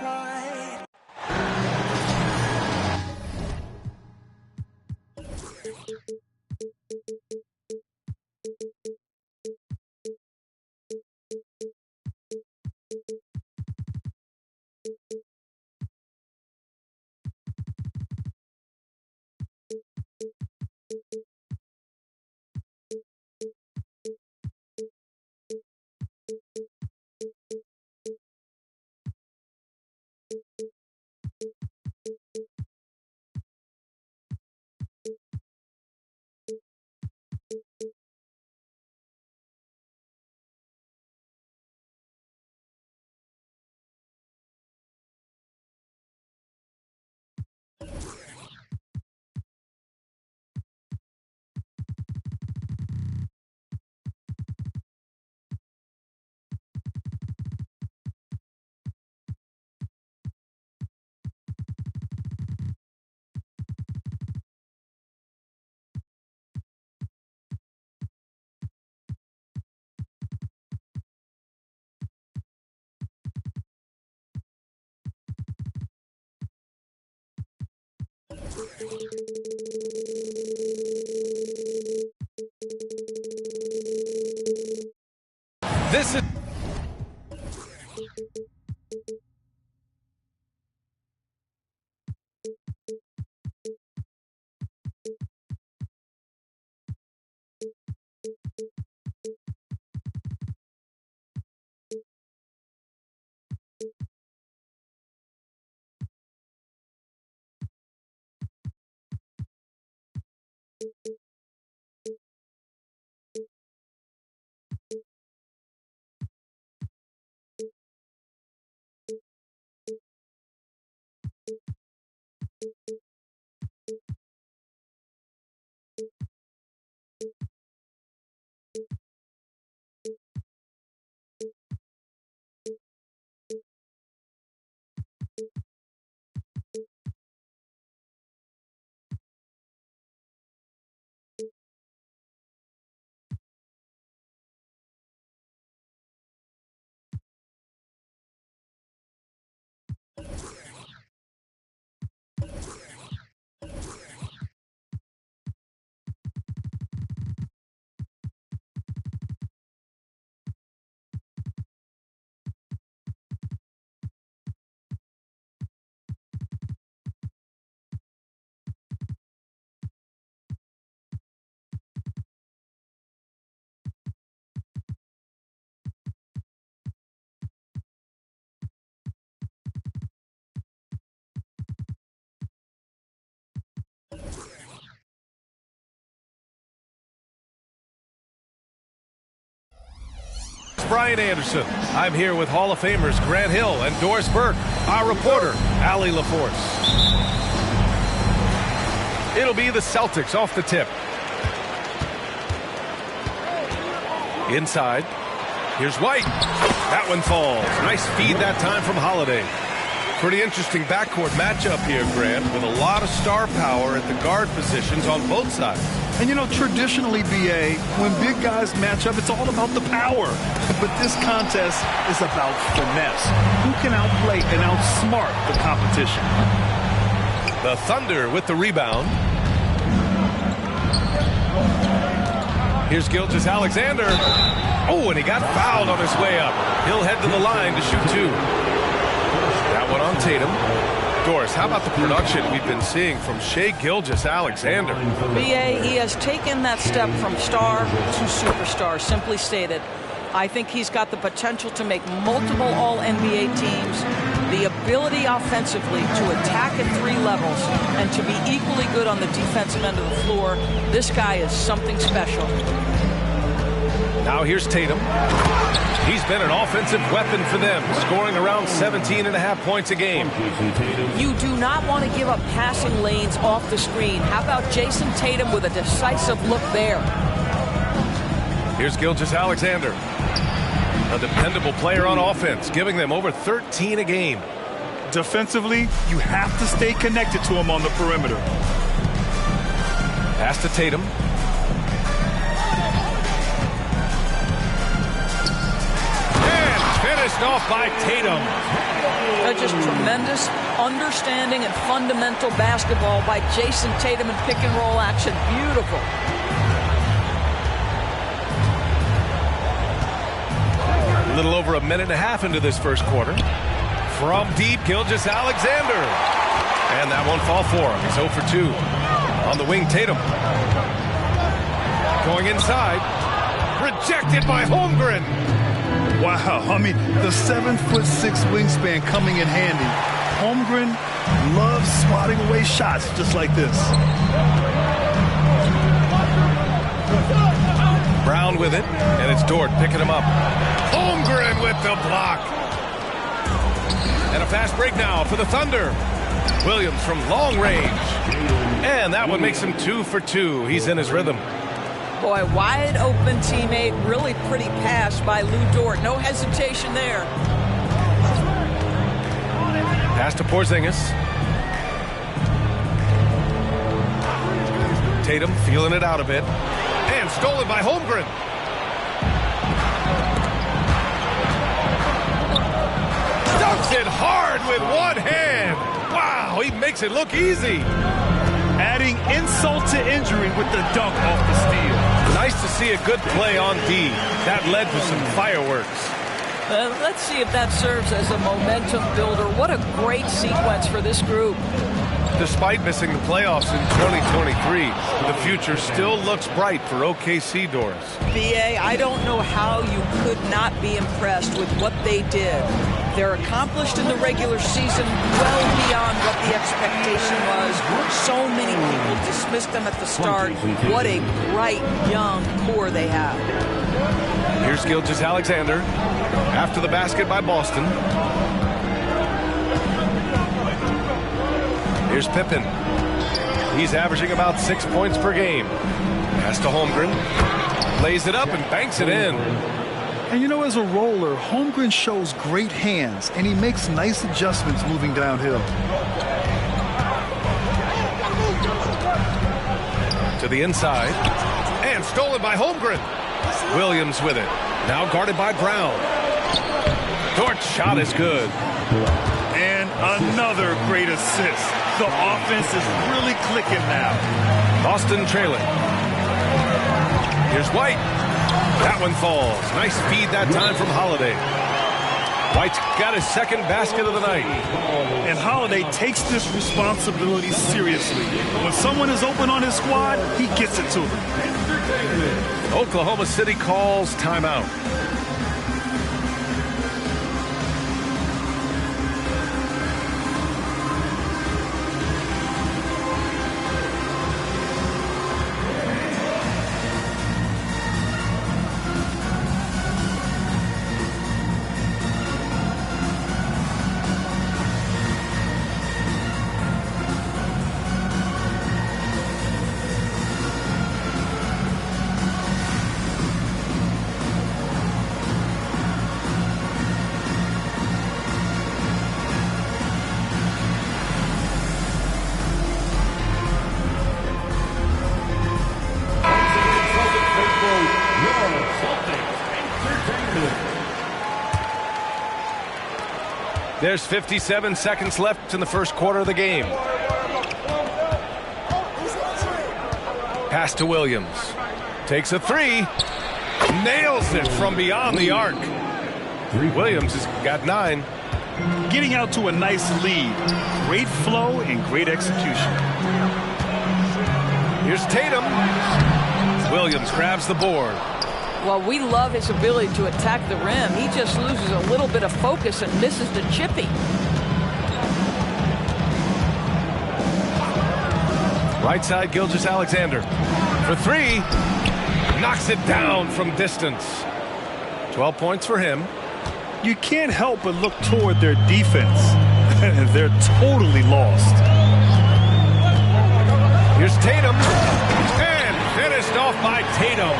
pride. This is Brian Anderson. I'm here with Hall of Famers Grant Hill and Doris Burke, our reporter, Allie LaForce. It'll be the Celtics off the tip. Inside. Here's White. That one falls. Nice feed that time from Holiday. Pretty interesting backcourt matchup here, Grant, with a lot of star power at the guard positions on both sides. And, you know, traditionally, B.A., when big guys match up, it's all about the power. But this contest is about finesse. Who can outplay and outsmart the competition? The Thunder with the rebound. Here's Gilgeous-Alexander. Oh, and he got fouled on his way up. He'll head to the line to shoot two. That one on Tatum. Doris, how about the production we've been seeing from Shai Gilgeous-Alexander? B.A., he has taken that step from star to superstar, simply stated. I think he's got the potential to make multiple All-NBA teams, the ability offensively to attack at three levels, and to be equally good on the defensive end of the floor. This guy is something special. Now here's Tatum. He's been an offensive weapon for them, scoring around 17.5 points a game. You do not want to give up passing lanes off the screen. How about Jason Tatum with a decisive look there? Here's Gilgeous-Alexander, a dependable player on offense, giving them over 13 a game. Defensively, you have to stay connected to him on the perimeter. Pass to Tatum. Finished off by Tatum. Just tremendous understanding and fundamental basketball by Jason Tatum in pick and roll action. Beautiful. A little over a minute and a half into this first quarter. From deep, Gilgeous-Alexander. And that won't fall for him. He's 0 for 2. On the wing, Tatum. Going inside. Rejected by Holmgren. Wow, I mean, the 7'6" wingspan coming in handy. Holmgren loves swatting away shots just like this. Brown with it, and it's Dort picking him up. Holmgren with the block. And a fast break now for the Thunder. Williams from long range. And that one makes him 2 for 2. He's in his rhythm. Boy, wide open teammate, really pretty pass by Lou Dort. No hesitation there. Pass to Porzingis. Tatum feeling it out a bit. And stolen by Holmgren. Dunks it hard with one hand. Wow, he makes it look easy. Adding insult to injury with the dunk off the steal. Nice to see a good play on D. That led to some fireworks. Let's see if that serves as a momentum builder. What a great sequence for this group. Despite missing the playoffs in 2023, the future still looks bright for OKC, Doris. BA, I don't know how you could not be impressed with what they did. They're accomplished in the regular season well beyond what the expectation was. So many people dismissed them at the start. What a bright, young core they have. Here's Gilgeous-Alexander after the basket by Boston. Here's Pippen. He's averaging about 6 points per game. Pass to Holmgren. Lays it up and banks it in. And you know, as a roller, Holmgren shows great hands, and he makes nice adjustments moving downhill. To the inside. And stolen by Holmgren. Williams with it. Now guarded by Brown. Dort's shot is good. And another great assist. The offense is really clicking now. Boston trailing. Here's White. That one falls. Nice feed that time from Holiday. White's got his second basket of the night. And Holiday takes this responsibility seriously. When someone is open on his squad, he gets it to them. Oklahoma City calls timeout. There's 57 seconds left in the first quarter of the game. Pass to Williams. Takes a three. Nails it from beyond the arc. Williams has got 9. Getting out to a nice lead. Great flow and great execution. Here's Tatum. Williams grabs the board. Well, we love his ability to attack the rim. He just loses a little bit of focus and misses the chippy. Right side, Gilgeous-Alexander. For 3. Knocks it down from distance. 12 points for him. You can't help but look toward their defense. They're totally lost. Here's Tatum. And finished off by Tatum.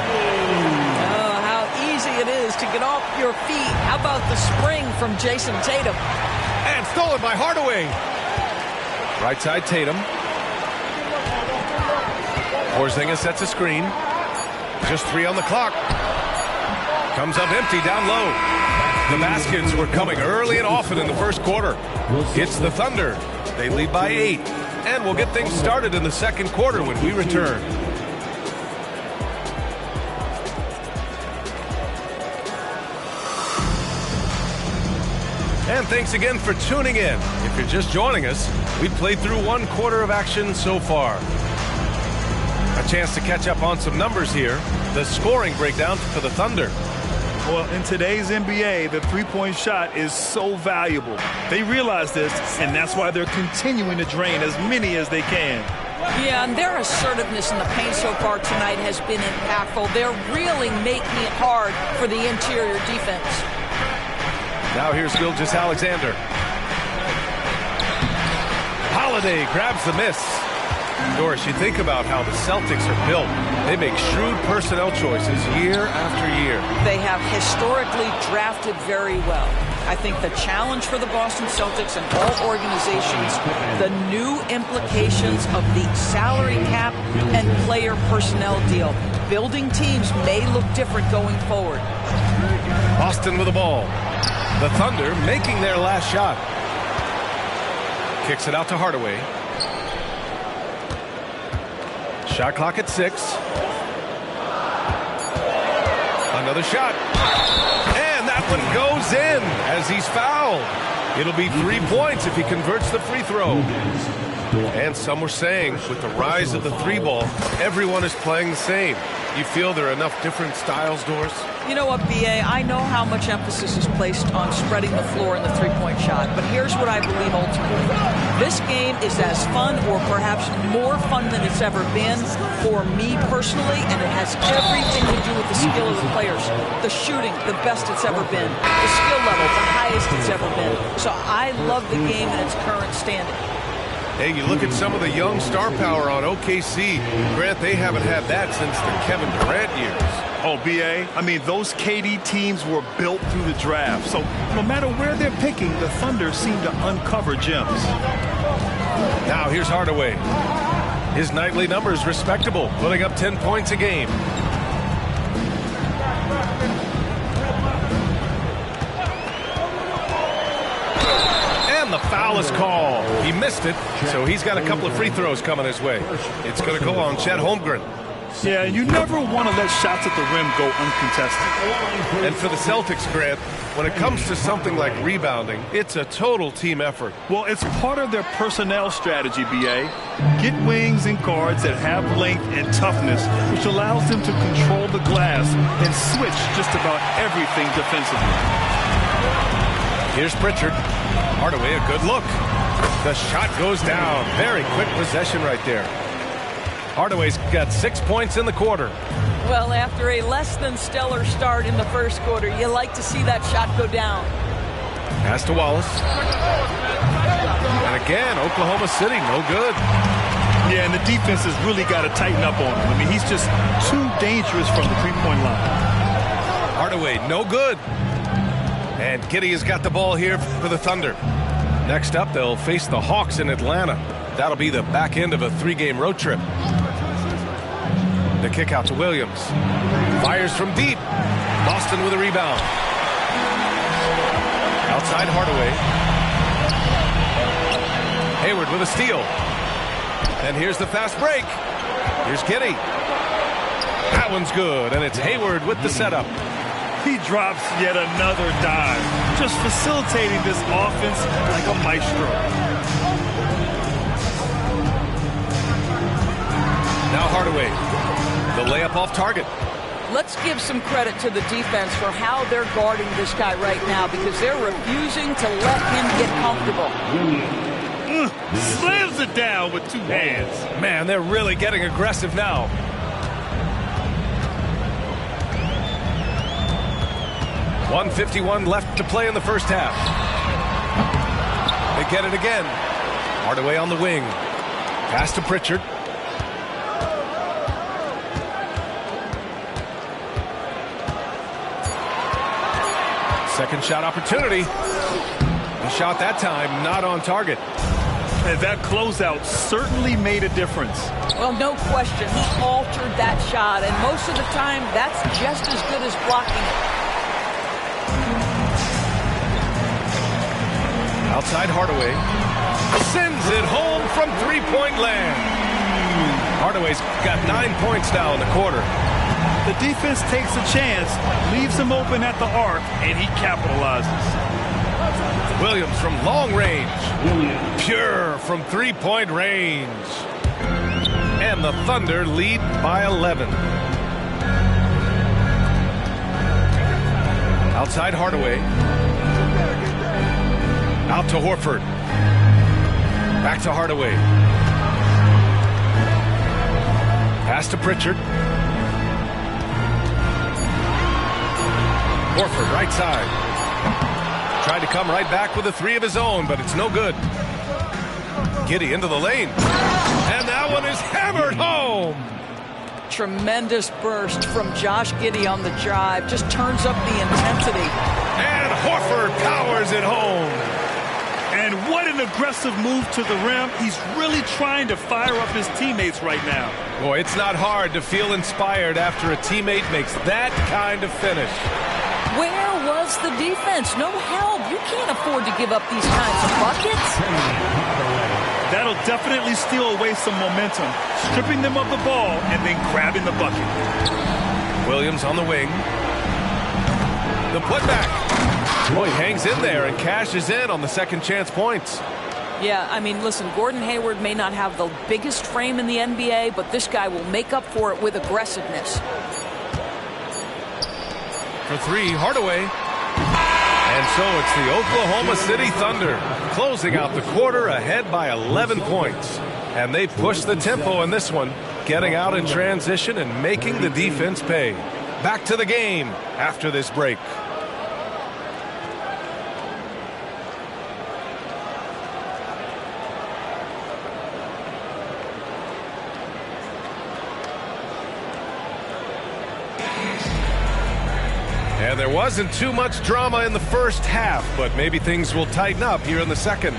It is to get off your feet. How about the spring from Jason Tatum? And stolen by Hardaway. Right side, Tatum. Porzingis sets a screen. Just 3 on the clock. Comes up empty down low. The baskets were coming early and often in the first quarter. It's the Thunder. They lead by 8. And we'll get things started in the second quarter when we return. And thanks again for tuning in. If you're just joining us, we've played through one quarter of action so far. A chance to catch up on some numbers here. The scoring breakdown for the Thunder. Well, in today's NBA, the three-point shot is so valuable. They realize this, and that's why they're continuing to drain as many as they can. Yeah, and their assertiveness in the paint so far tonight has been impactful. They're really making it hard for the interior defense. Now here's Gilgeous-Alexander. Holiday grabs the miss. Doris, you think about how the Celtics are built. They make shrewd personnel choices year after year. They have historically drafted very well. I think the challenge for the Boston Celtics and all organizations, the new implications of the salary cap and player personnel deal. Building teams may look different going forward. Boston with the ball. The Thunder making their last shot. Kicks it out to Hardaway. Shot clock at 6. Another shot. And that one goes in as he's fouled. It'll be 3 points if he converts the free throw. And some were saying with the rise of the 3-ball, everyone is playing the same. You feel there are enough different styles, Doris? You know what, B.A., I know how much emphasis is placed on spreading the floor in the three-point shot, but here's what I believe ultimately. This game is as fun or perhaps more fun than it's ever been for me personally, and it has everything to do with the skill of the players. The shooting, the best it's ever been. The skill level, the highest it's ever been. So I love the game in its current standing. Hey, you look at some of the young star power on OKC. Grant, they haven't had that since the Kevin Durant years. Oh, B.A., I mean, those KD teams were built through the draft. So no matter where they're picking, the Thunder seem to uncover gems. Now here's Hardaway. His nightly numbers respectable, putting up 10 points a game. The foul is called. He missed it, so he's got a couple of free throws coming his way. It's going to go on Chet Holmgren. Yeah, you never want to let shots at the rim go uncontested. And for the Celtics, Grant, when it comes to something like rebounding, it's a total team effort. Well, it's part of their personnel strategy, B.A. Get wings and guards that have length and toughness, which allows them to control the glass and switch just about everything defensively. Here's Pritchard. Hardaway, a good look. The shot goes down. Very quick possession right there. Hardaway's got 6 points in the quarter. Well, after a less than stellar start in the first quarter, you like to see that shot go down. Pass to Wallace. And again, Oklahoma City, no good. Yeah, and the defense has really got to tighten up on him. I mean, he's just too dangerous from the three-point line. Hardaway, no good. And Giddey has got the ball here for the Thunder. Next up, they'll face the Hawks in Atlanta. That'll be the back end of a 3-game road trip. The kick out to Williams. Fires from deep. Boston with a rebound. Outside Hardaway. Hayward with a steal. And here's the fast break. Here's Giddey. That one's good, and it's Hayward with the setup. He drops yet another dive, just facilitating this offense like a maestro. Now Hardaway, the layup off target. Let's give some credit to the defense for how they're guarding this guy right now, because they're refusing to let him get comfortable. Slams it down with 2 hands. Man, they're really getting aggressive now. .151 left to play in the first half. They get it again. Hardaway on the wing. Pass to Pritchard. Second shot opportunity. The shot that time not on target. And that closeout certainly made a difference. Well, no question. He altered that shot, and most of the time, that's just as good as blocking it. Outside Hardaway. Sends it home from three-point land. Hardaway's got 9 points now in the quarter. The defense takes a chance, leaves him open at the arc, and he capitalizes. Williams from long range. Pure from three-point range. And the Thunder lead by 11. Outside Hardaway. Out to Horford. Back to Hardaway. Pass to Pritchard. Horford right side. Tried to come right back with a three of his own, but it's no good. Giddey into the lane. And that one is hammered home. Tremendous burst from Josh Giddey on the drive. Just turns up the intensity. And Horford powers it home. And what an aggressive move to the rim. He's really trying to fire up his teammates right now. Boy, it's not hard to feel inspired after a teammate makes that kind of finish. Where was the defense? No help. You can't afford to give up these kinds of buckets. That'll definitely steal away some momentum, stripping them of the ball and then grabbing the bucket. Williams on the wing. The putback. Boy, hangs in there and cashes in on the second chance points. Yeah, I mean, listen, Gordon Hayward may not have the biggest frame in the NBA, but this guy will make up for it with aggressiveness. For three, Hardaway. And so it's the Oklahoma City Thunder closing out the quarter ahead by 11 points. And they push the tempo in this one, getting out in transition and making the defense pay. Back to the game after this break. And there wasn't too much drama in the first half, but maybe things will tighten up here in the second.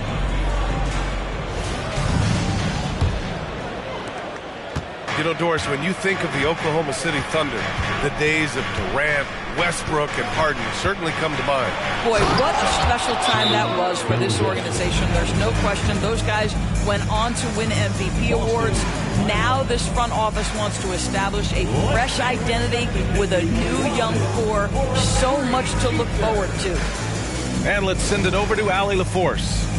You know, Doris, when you think of the Oklahoma City Thunder, the days of Durant, Westbrook, and Harden certainly come to mind. Boy, what a special time that was for this organization. There's no question. Those guys went on to win MVP awards. Now this front office wants to establish a fresh identity with a new young core. So much to look forward to. And let's send it over to Allie LaForce.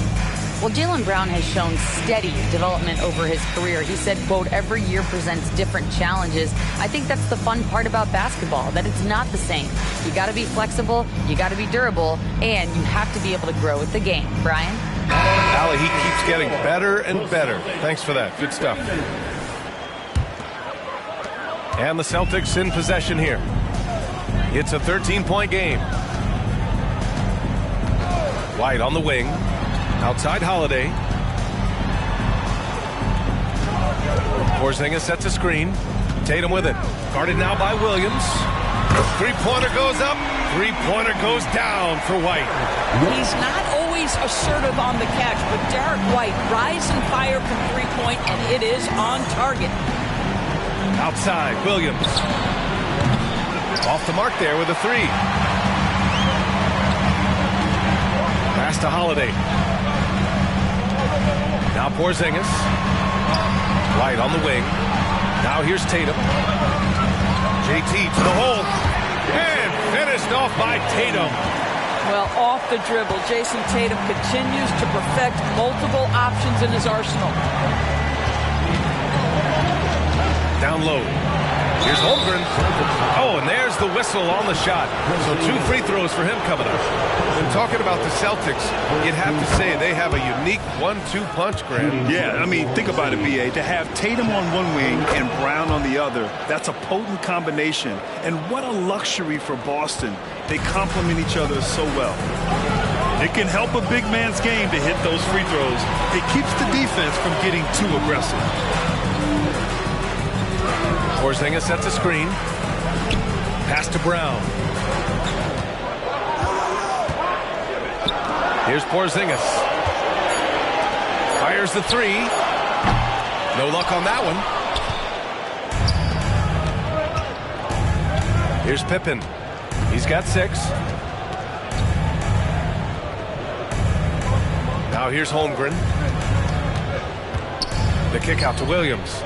Well, Jaylen Brown has shown steady development over his career. He said, quote, every year presents different challenges. I think that's the fun part about basketball, that it's not the same. You got to be flexible, you got to be durable, and you have to be able to grow with the game. Brian? Allie, he keeps getting better and better. Thanks for that. Good stuff. And the Celtics in possession here. It's a 13-point game. White on the wing. Outside Holiday. Porzingis sets a screen. Tatum with it. Guarded now by Williams. Three-pointer goes up. Three-pointer goes down for White. He's not always assertive on the catch, but Derek White rise and fire from three-point, and it is on target. Outside, Williams. Off the mark there with a three. Pass to Holiday. Now Porzingis. White on the wing. Now here's Tatum. JT to the hole. And finished off by Tatum. Well, off the dribble, Jason Tatum continues to perfect multiple options in his arsenal. Down low. Here's Holmgren. Oh, and there's the whistle on the shot. So 2 free throws for him coming up. And talking about the Celtics, you'd have to say they have a unique 1-2 punch, Grant. Yeah, I mean, think about it, B.A. To have Tatum on one wing and Brown on the other, that's a potent combination. And what a luxury for Boston. They complement each other so well. It can help a big man's game to hit those free throws. It keeps the defense from getting too aggressive. Porzingis sets a screen. Pass to Brown. Here's Porzingis. Fires the three. No luck on that one. Here's Pippen. He's got 6. Now here's Holmgren. The kick out to Williams.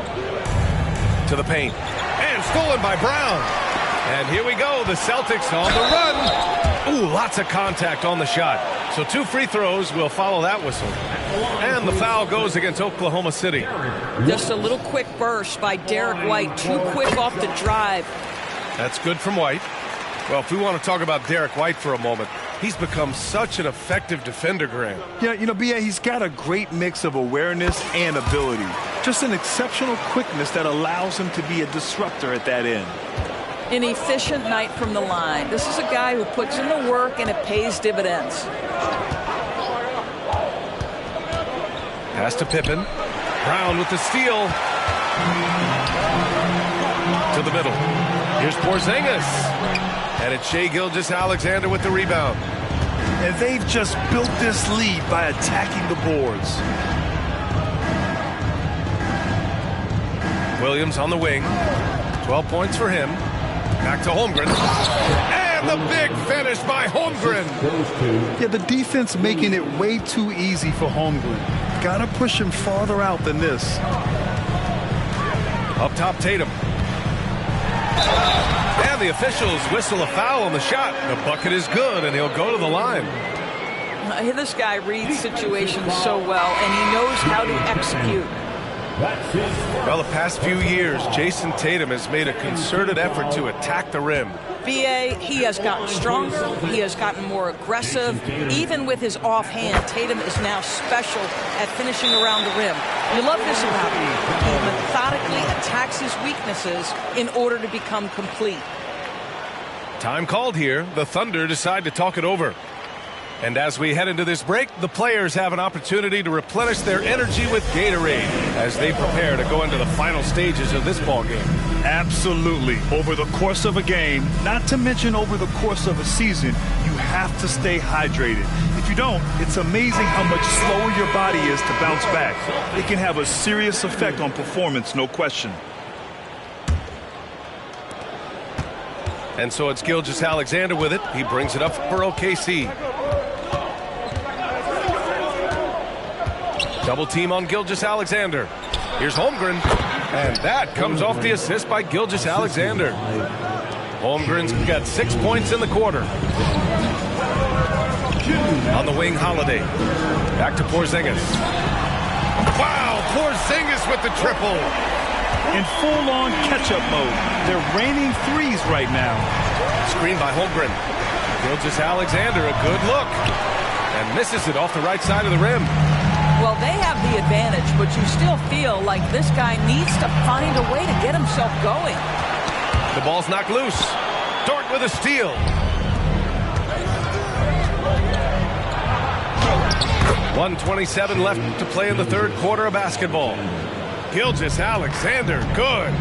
To the paint. And stolen by Brown. And here we go. The Celtics on the run. Ooh, lots of contact on the shot. So 2 free throws will follow that whistle. And the foul goes against Oklahoma City. Just a little quick burst by Derek White. Too quick off the drive. That's good from White. Well, if we want to talk about Derek White for a moment, he's become such an effective defender, Graham. Yeah, you know, B.A., he's got a great mix of awareness and ability. Just an exceptional quickness that allows him to be a disruptor at that end. An efficient night from the line. This is a guy who puts in the work and it pays dividends. Pass to Pippen. Brown with the steal. To the middle. Here's Porzingis. And it's Shai Gilgeous-Alexander with the rebound. And they've just built this lead by attacking the boards. Williams on the wing. 12 points for him. Back to Holmgren. And the big finish by Holmgren. Yeah, the defense making it way too easy for Holmgren. Got to push him farther out than this. Up top, Tatum. And the officials whistle a foul on the shot. The bucket is good, and he'll go to the line. This guy reads situations so well, and he knows how to execute. Well, the past few years, Jason Tatum has made a concerted effort to attack the rim. B.A., he has gotten stronger. He has gotten more aggressive. Even with his offhand, Tatum is now special at finishing around the rim. You love this about him. He methodically attacks his weaknesses in order to become complete. Time called here. The Thunder decide to talk it over. And as we head into this break, the players have an opportunity to replenish their energy with Gatorade as they prepare to go into the final stages of this ball game. Absolutely. Over the course of a game, not to mention over the course of a season, you have to stay hydrated. If you don't, it's amazing how much slower your body is to bounce back. It can have a serious effect on performance, no question. And so it's Gilgeous-Alexander with it. He brings it up for OKC. Double team on Gilgeous-Alexander. Here's Holmgren. And that comes off the assist by Gilgeous-Alexander. Holmgren's got 6 points in the quarter. On the wing, Holiday. Back to Porzingis. Wow, Porzingis with the triple. In full-on catch-up mode. They're raining threes right now. Screen by Holmgren. Gilgeous-Alexander, a good look. And misses it off the right side of the rim. Well, they have the advantage, but you still feel like this guy needs to find a way to get himself going. The ball's knocked loose. Dort with a steal. .127 left to play in the third quarter of basketball. Gilgeous-Alexander, good.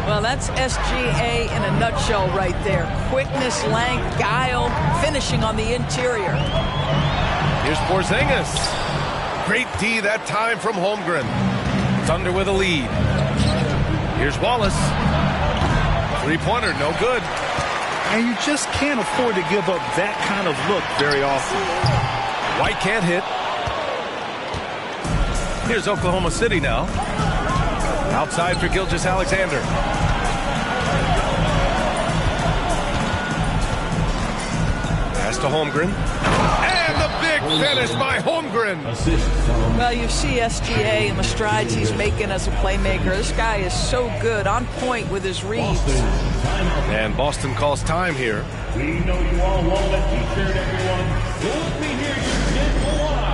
Well, that's SGA in a nutshell right there. Quickness, length, guile, finishing on the interior. Here's Porzingis. Great D that time from Holmgren. Thunder with a lead. Here's Wallace. Three-pointer, no good. And you just can't afford to give up that kind of look very often. White can't hit. Here's Oklahoma City now. Outside for Gilgeous-Alexander. Pass to Holmgren. And the big finish by Holmgren. Well, you see SGA and the strides he's making as a playmaker. This guy is so good, on point with his reads. And Boston calls time here. We know you all want that t-shirt, everyone. So let me hear you get loud.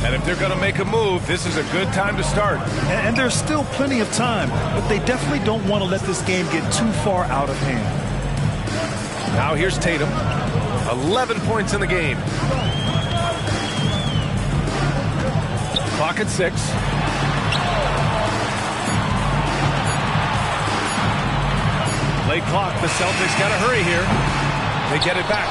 And if they're going to make a move, this is a good time to start. And there's still plenty of time, but they definitely don't want to let this game get too far out of hand. Now here's Tatum. 11 points in the game. Clock at 6. Late clock. The Celtics got to hurry here. They get it back.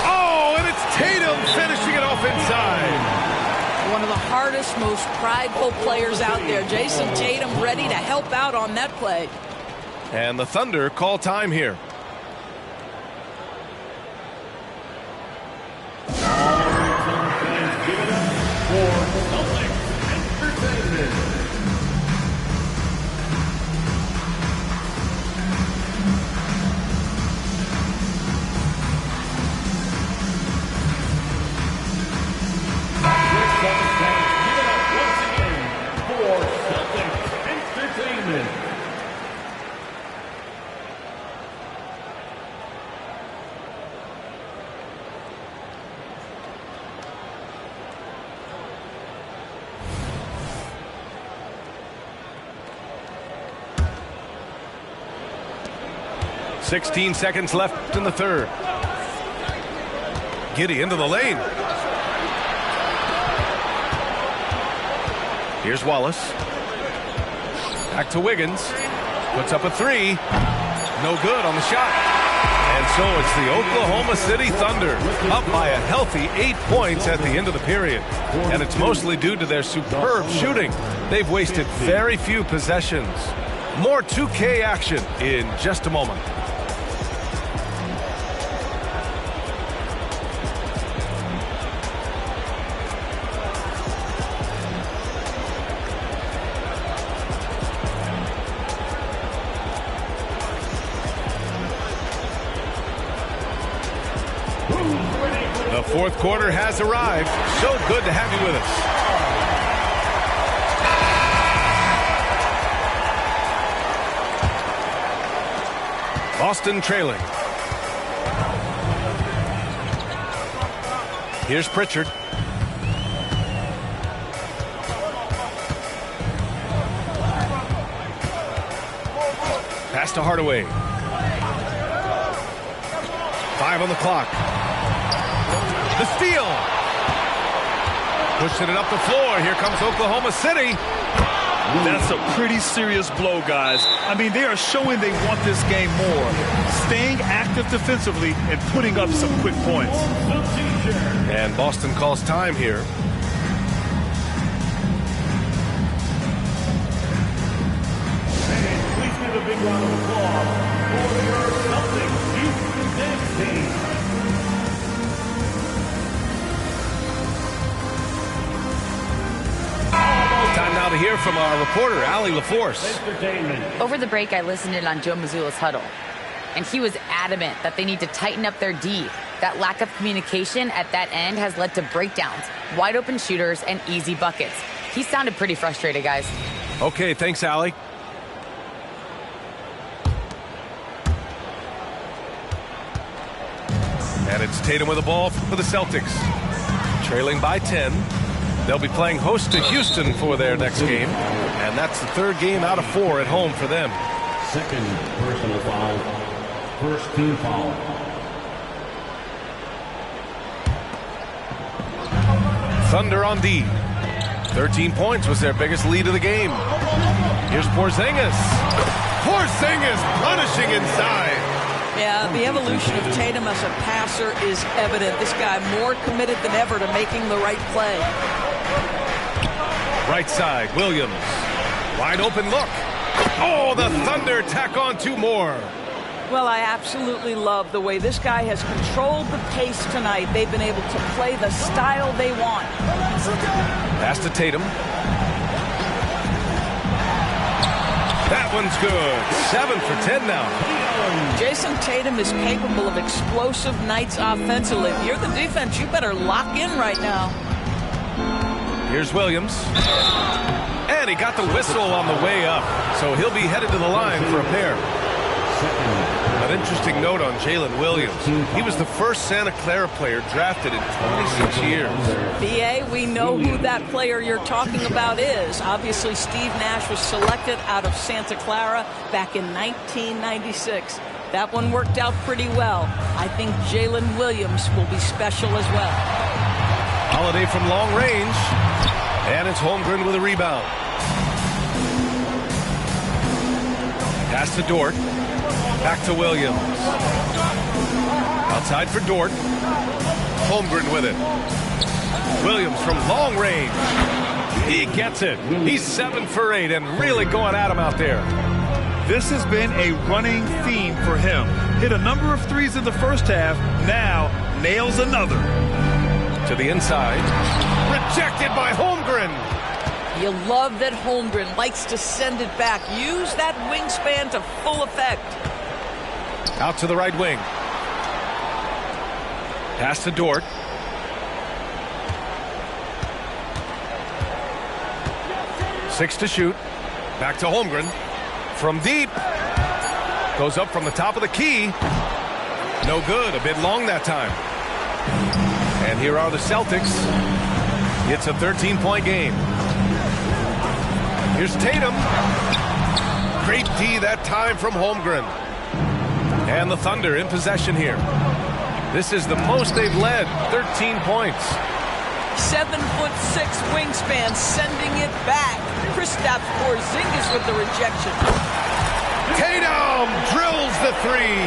Oh, and it's Tatum finishing it off inside. One of the hardest, most prideful players out there. Jason Tatum ready to help out on that play. And the Thunder call time here. Give it up for Celtics Entertainment. $16 seconds left in the third. Giddey into the lane. Here's Wallace. Back to Wiggins. Puts up a three. No good on the shot. And so it's the Oklahoma City Thunder up by a healthy 8 points at the end of the period. And it's mostly due to their superb shooting. They've wasted very few possessions. More 2K action in just a moment. The fourth quarter has arrived. So good to have you with us. Boston trailing. Here's Pritchard. Pass to Hardaway. 5 on the clock. The steal. Pushing it up the floor. Here comes Oklahoma City. That's a pretty serious blow, guys. I mean, they are showing they want this game more. Staying active defensively and putting up some quick points. And Boston calls time here. Please give a big round of applause for your Celtics Houston Dance Team. Time now to hear from our reporter, Allie LaForce. Over the break, I listened in on Joe Mazzulla's huddle, and he was adamant that they need to tighten up their D. That lack of communication at that end has led to breakdowns, wide open shooters, and easy buckets. He sounded pretty frustrated, guys. Okay, thanks, Allie. And it's Tatum with the ball for the Celtics. Trailing by 10. They'll be playing host to Houston for their next game. And that's the third game out of 4 at home for them. Second personal foul. First team foul. Thunder on D. 13 points was their biggest lead of the game. Here's Porzingis. Porzingis punishing inside. Yeah, the evolution of Tatum as a passer is evident. This guy more committed than ever to making the right play. Right side, Williams. Wide open look. Oh, the Thunder tack on 2 more. Well, I absolutely love the way this guy has controlled the pace tonight. They've been able to play the style they want. Pass to Tatum. That one's good. 7 for 10 now. Jason Tatum is capable of explosive nights offensively. If you're the defense, you better lock in right now. Here's Williams. And he got the whistle on the way up. So he'll be headed to the line for a pair. An interesting note on Jalen Williams. He was the first Santa Clara player drafted in 26 years. B.A., we know who that player you're talking about is. Obviously, Steve Nash was selected out of Santa Clara back in 1996. That one worked out pretty well. I think Jalen Williams will be special as well. Holiday from long range. And it's Holmgren with a rebound. Pass to Dort. Back to Williams. Outside for Dort. Holmgren with it. Williams from long range. He gets it. He's 7 for 8 and really going at him out there. This has been a running theme for him. Hit a number of threes in the first half. Now nails another. To the inside. Rejected by Holmgren. You love that Holmgren likes to send it back. Use that wingspan to full effect. Out to the right wing. Pass to Dort. Six to shoot. Back to Holmgren. From deep. Goes up from the top of the key. No good. A bit long that time. And here are the Celtics. It's a 13-point game. Here's Tatum. Great D that time from Holmgren. And the Thunder in possession here. This is the most they've led. 13 points. 7'6" wingspan, sending it back. Kristaps Porzingis with the rejection. Tatum drills the three.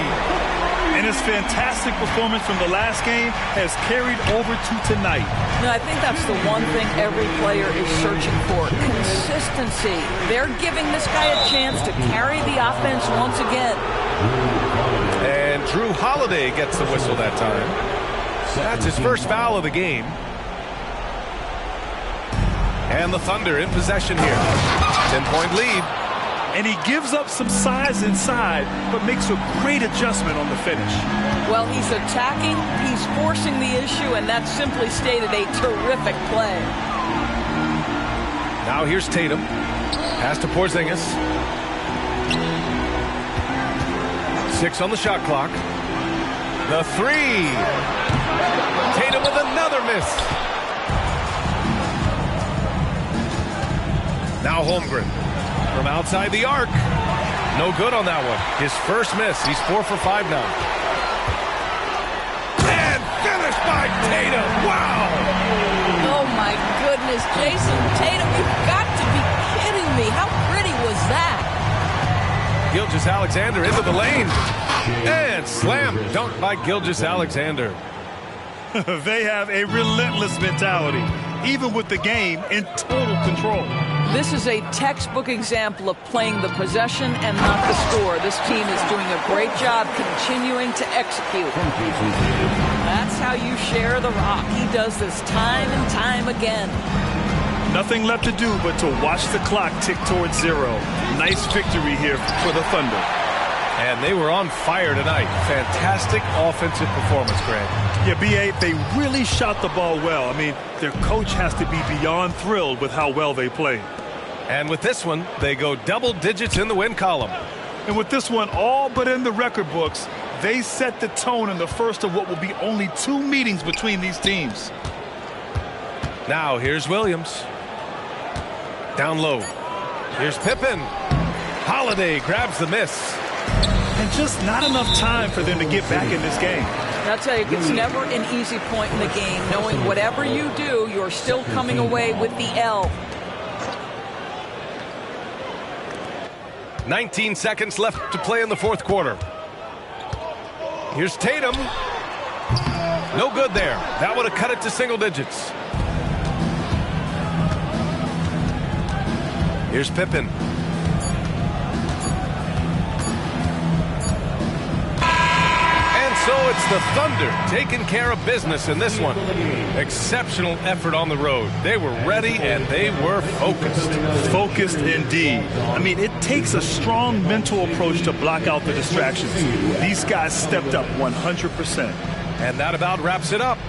And his fantastic performance from the last game has carried over to tonight. No, I think that's the one thing every player is searching for. Consistency. They're giving this guy a chance to carry the offense once again. And Drew Holiday gets the whistle that time. That's his first foul of the game. And the Thunder in possession here. 10-point lead. And he gives up some size inside, but makes a great adjustment on the finish. Well, he's attacking, he's forcing the issue, and that simply stated a terrific play. Now here's Tatum. Pass to Porzingis. 6 on the shot clock. The three. Tatum with another miss. Now Holmgren from outside the arc. No good on that one. His first miss. He's 4 for 5 now. And finished by Tatum. Wow. Oh, my goodness. Jason Tatum, you've got to be kidding me. How pretty was that? Gilgeous-Alexander into the lane. And slam dunk by Gilgeous-Alexander. They have a relentless mentality, even with the game in total control. This is a textbook example of playing the possession and not the score. This team is doing a great job continuing to execute. That's how you share the rock. He does this time and time again. Nothing left to do but to watch the clock tick towards 0. Nice victory here for the Thunder. And they were on fire tonight. Fantastic offensive performance, Grant. Yeah, B.A., they really shot the ball well. I mean, their coach has to be beyond thrilled with how well they played. And with this one, they go double digits in the win column. And with this one all but in the record books, they set the tone in the first of what will be only 2 meetings between these teams. Now, here's Williams. Down low. Here's Pippen. Holiday grabs the miss. And just not enough time for them to get back in this game. And I'll tell you, it's never an easy point in the game, knowing whatever you do, you're still coming away with the L. 19 seconds left to play in the fourth quarter. Here's Tatum. No good there. That would have cut it to single digits. Here's Pippen. So it's the Thunder taking care of business in this one. Exceptional effort on the road. They were ready and they were focused. Focused indeed. I mean, it takes a strong mental approach to block out the distractions. These guys stepped up 100%. And that about wraps it up.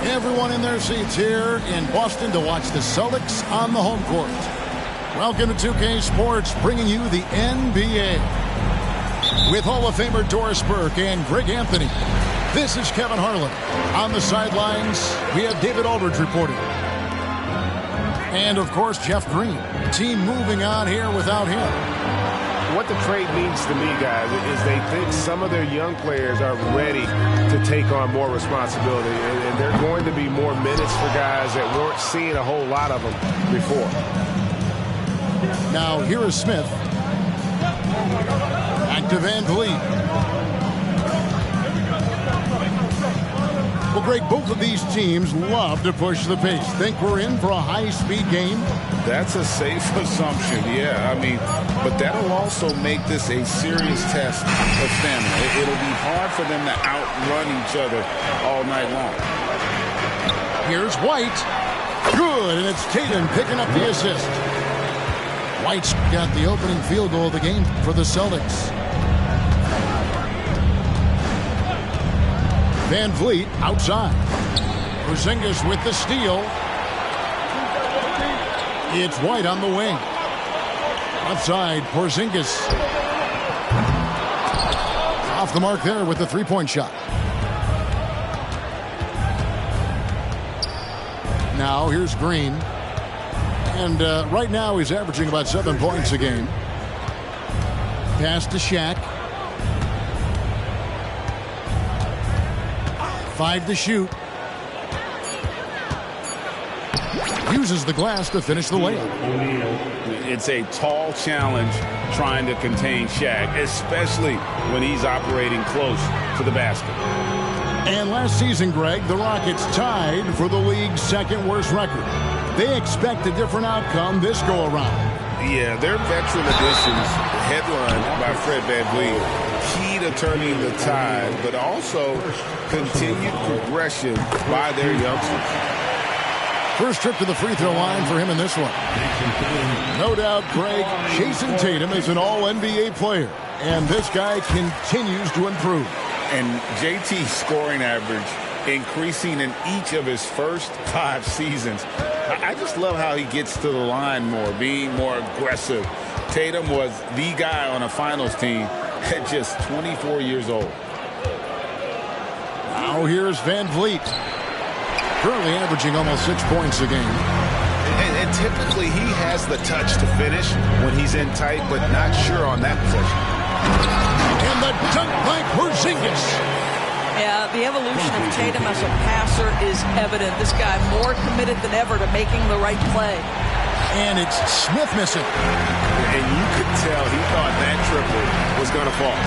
Everyone in their seats here in Boston to watch the Celtics on the home court. Welcome to 2K Sports, bringing you the NBA. With Hall of Famer Doris Burke and Greg Anthony, this is Kevin Harlan. On the sidelines, we have David Aldridge reporting. And, of course, Jeff Green. Team moving on here without him. What the trade means to me, guys, is they think some of their young players are ready to take on more responsibility. And there are going to be more minutes for guys that weren't seeing a whole lot of them before. Now, here is Smith. Back to Van Vliet. Well, Greg, both of these teams love to push the pace. Think we're in for a high-speed game? That's a safe assumption, yeah. I mean, but that'll also make this a serious test of stamina. It'll be hard for them to outrun each other all night long. Here's White. Good, and it's Tatum picking up the assist. White's got the opening field goal of the game for the Celtics. Van Vliet outside. Porzingis with the steal. It's White on the wing. Outside, Porzingis. Off the mark there with the three-point shot. Now here's Green. And right now he's averaging about 7 points a game. Pass to Shaq. 5 to shoot. Uses the glass to finish the layup. It's a tall challenge trying to contain Shaq, especially when he's operating close to the basket. And last season, Greg, the Rockets tied for the league's second worst record. They expect a different outcome this go-around. Yeah, their veteran additions, headlined by Fred VanVleet, key to turning the tide, but also continued progression by their youngsters. First trip to the free throw line for him in this one. No doubt, Greg, Jason Tatum is an all-NBA player, and this guy continues to improve. And JT's scoring average increasing in each of his first 5 seasons. I just love how he gets to the line more, being more aggressive. Tatum was the guy on a finals team at just 24 years old. Now here's Van Vliet. Currently averaging almost 6 points a game. And typically he has the touch to finish when he's in tight, but not sure on that possession. And the dunk by Porzingis. Yeah, the evolution of Tatum as a passer is evident. This guy more committed than ever to making the right play. And it's Smith missing. And you could tell he thought that triple was going to fall.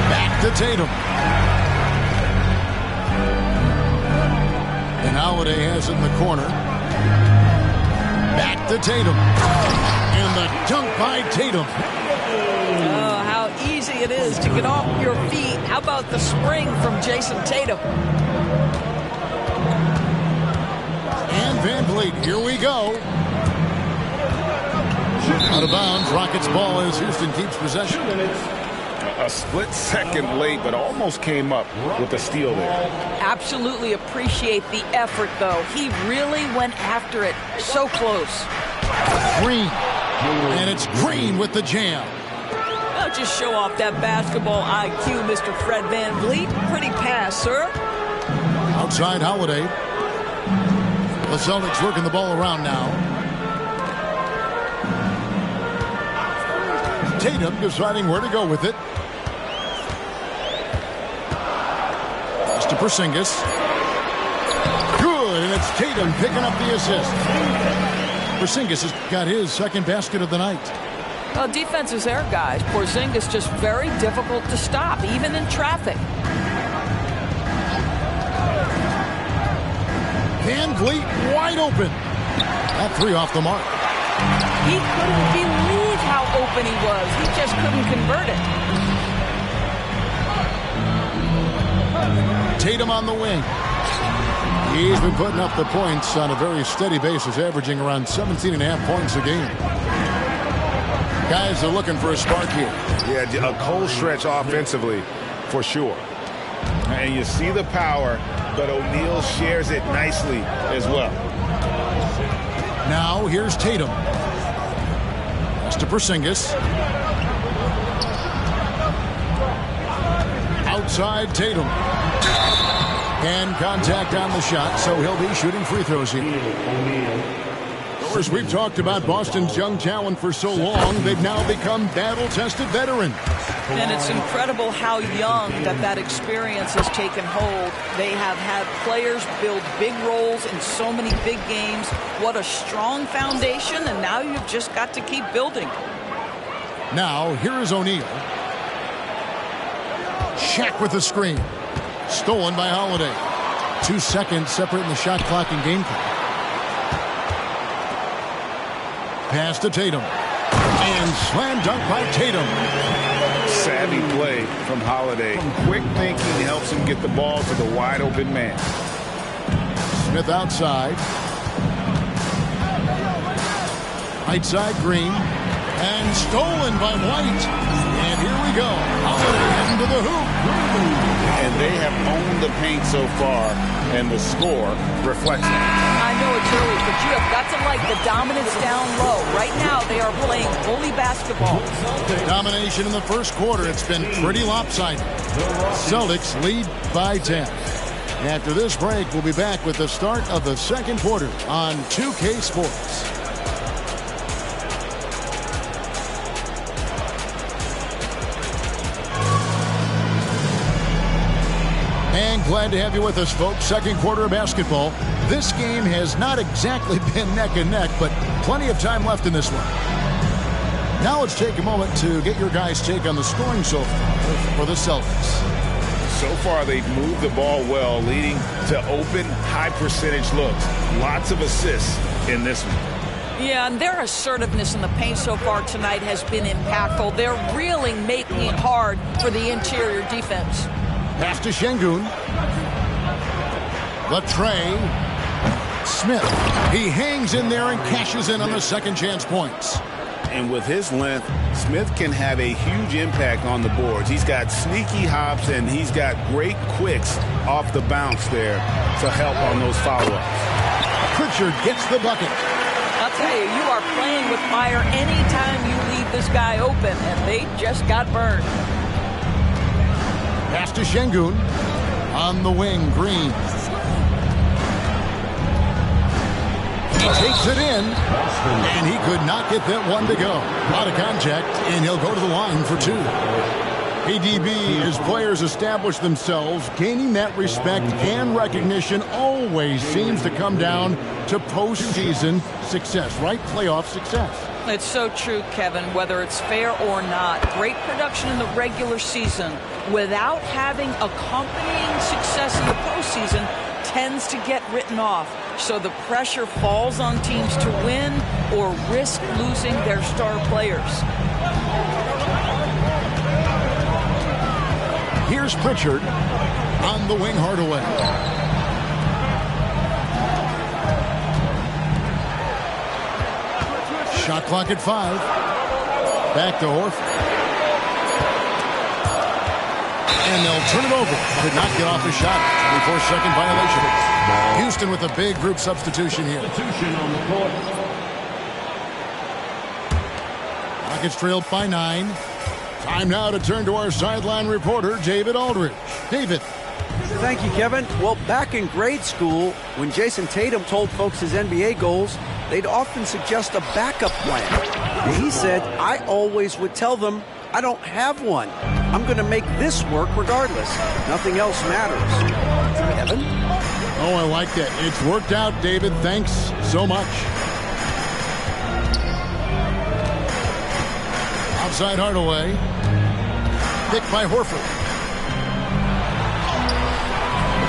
Back to Tatum. And Holiday has it in the corner. Back to Tatum. And the dunk by Tatum. Oh, how easy it is to get off your feet. How about the spring from Jason Tatum? And Van Vliet, here we go. Out of bounds, Rockets ball as Houston keeps possession. A split second late, but almost came up with a steal there. Absolutely appreciate the effort, though. He really went after it. So close. Green. And it's Green with the jam. Now just show off that basketball IQ, Mr. Fred VanVleet. Pretty pass, sir. Outside Holiday. The Celtics working the ball around now. Tatum deciding where to go with it. Pass to Porzingis. Good, and it's Tatum picking up the assist. Porzingis has got his second basket of the night. Well, defense is there, guys. Porzingis just very difficult to stop, even in traffic. Van Vliet wide open. That three off the mark. He couldn't believe how open he was. He just couldn't convert it. Tatum on the wing. He's been putting up the points on a very steady basis, averaging around 17.5 points a game. Guys are looking for a spark here. Yeah, a cold stretch offensively for sure. And you see the power, but O'Neal shares it nicely as well. Now here's Tatum. Pass to Porzingis. Outside Tatum. And contact on the shot, so he'll be shooting free throws here. Of course, we've talked about Boston's young talent for so long, they've now become battle-tested veterans. And it's incredible how young that experience has taken hold. They have had players build big roles in so many big games. What a strong foundation, and now you've just got to keep building. Now, here is O'Neal. Shaq with the screen. Stolen by Holiday. 2 seconds separating the shot clock and game clock. Pass to Tatum. And slam dunk by Tatum. Savvy play from Holiday. Quick thinking helps him get the ball to the wide open man. Smith outside. Right side Green. And stolen by White. And here we go. Holiday into the hoop. And they have owned the paint so far, and the score reflects that. I know it's early, but you have got to like the dominance down low. Right now, they are playing bully basketball. Domination in the first quarter. It's been pretty lopsided. Celtics lead by 10. After this break, we'll be back with the start of the second quarter on 2K Sports. And glad to have you with us, folks. Second quarter of basketball. This game has not exactly been neck and neck, but plenty of time left in this one. Now let's take a moment to get your guys' take on the scoring so far for the Celtics. So far, they've moved the ball well, leading to open, high-percentage looks. Lots of assists in this one. Yeah, and their assertiveness in the paint so far tonight has been impactful. They're really making it hard for the interior defense. Pass to Şengün. Latrey. Smith. He hangs in there and cashes in on the second chance points. And with his length, Smith can have a huge impact on the boards. He's got sneaky hops, and he's got great quicks off the bounce there to help on those follow-ups. Pritchard gets the bucket. I'll tell you, you are playing with fire anytime you leave this guy open, and they just got burned. Pass to Şengün. On the wing, Green. He takes it in, and he could not get that one to go. Out of contact, and he'll go to the line for two. ADB, as players establish themselves, gaining that respect and recognition always seems to come down to postseason success, right? Playoff success. It's so true, Kevin, whether it's fair or not. Great production in the regular season without having accompanying success in the postseason tends to get written off. So the pressure falls on teams to win or risk losing their star players. Here's Pritchard on the wing, Hardaway. Shot clock at 5. Back to Horford. And they'll turn it over. Could not get off the shot before second violation. Houston with a big group substitution here. Rockets trailed by 9. Time now to turn to our sideline reporter, David Aldridge. David. Thank you, Kevin. Well, back in grade school, when Jason Tatum told folks his NBA goals, they'd often suggest a backup plan. And he said, I always would tell them, I don't have one. I'm going to make this work regardless. Nothing else matters. Kevin? Oh, I like that. It's worked out, David. Thanks so much. Outside Hardaway. Picked by Horford.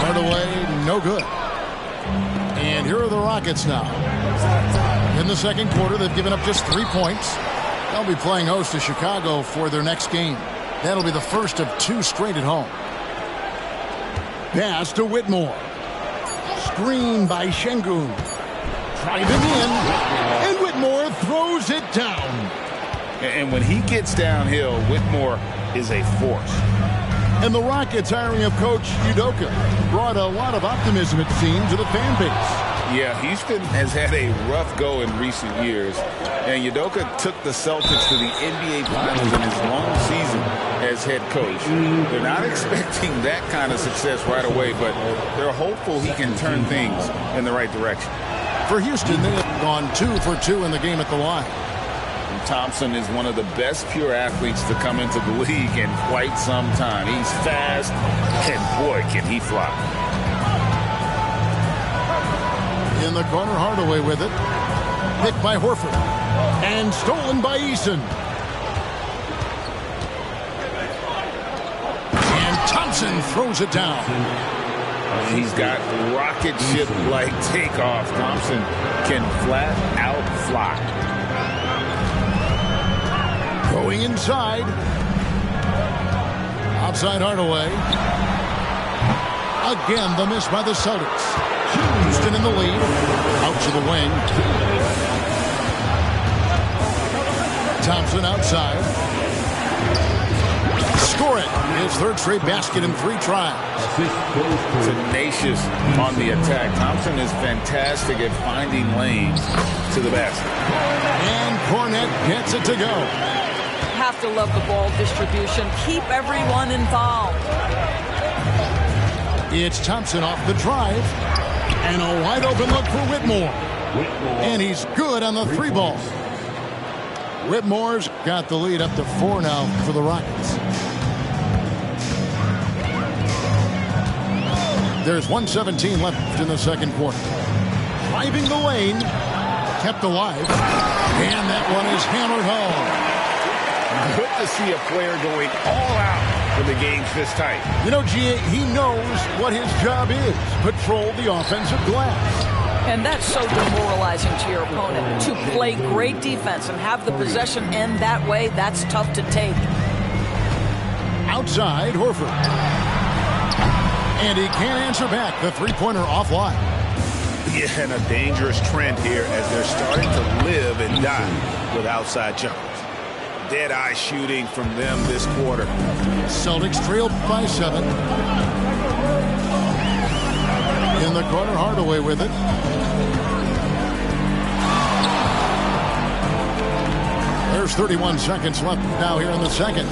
Hardaway, no good. And here are the Rockets now. In the second quarter, they've given up just 3 points. They'll be playing host to Chicago for their next game. That'll be the first of 2 straight at home. Pass to Whitmore. Screen by Şengün. Driving in. And Whitmore throws it down. And when he gets downhill, Whitmore is a force. And the Rockets hiring of Coach Udoka brought a lot of optimism, it seems, to the fan base. Yeah, Houston has had a rough go in recent years, and Udoka took the Celtics to the NBA Finals in his long season as head coach. They're not expecting that kind of success right away, but they're hopeful he can turn things in the right direction. For Houston, they have gone 2 for 2 in the game at the line. And Thompson is one of the best pure athletes to come into the league in quite some time. He's fast, and boy, can he fly. In the corner, Hardaway with it. Picked by Horford. And stolen by Eason. And Thompson throws it down. He's got rocket ship-like takeoff. Thompson can flat out fly. Going inside. Outside Hardaway. Again, the miss by the Celtics. Houston in the lead. Out to the wing. Thompson outside. Score it. His third straight basket in 3 tries. Tenacious on the attack. Thompson is fantastic at finding lanes to the basket. And Cornette gets it to go. Have to love the ball distribution. Keep everyone involved. It's Thompson off the drive. And a wide open look for Whitmore. And he's good on the 3 ball. Whitmore's got the lead up to 4 now for the Rockets. There's 1:17 left in the second quarter. Driving the lane. Kept alive. And that one is hammered home. Good to see a player going all out when the game's this tight. You know, G.A., he knows what his job is. Patrol the offensive glass. And that's so demoralizing to your opponent. To play great defense and have the possession end that way, that's tough to take. Outside, Horford. And he can't answer back. The three-pointer offline. Yeah, and a dangerous trend here as they're starting to live and die with outside jumpers. Dead-eye shooting from them this quarter. Celtics trailed by 7. In the corner, Hardaway with it. There's 31 seconds left now here in the second.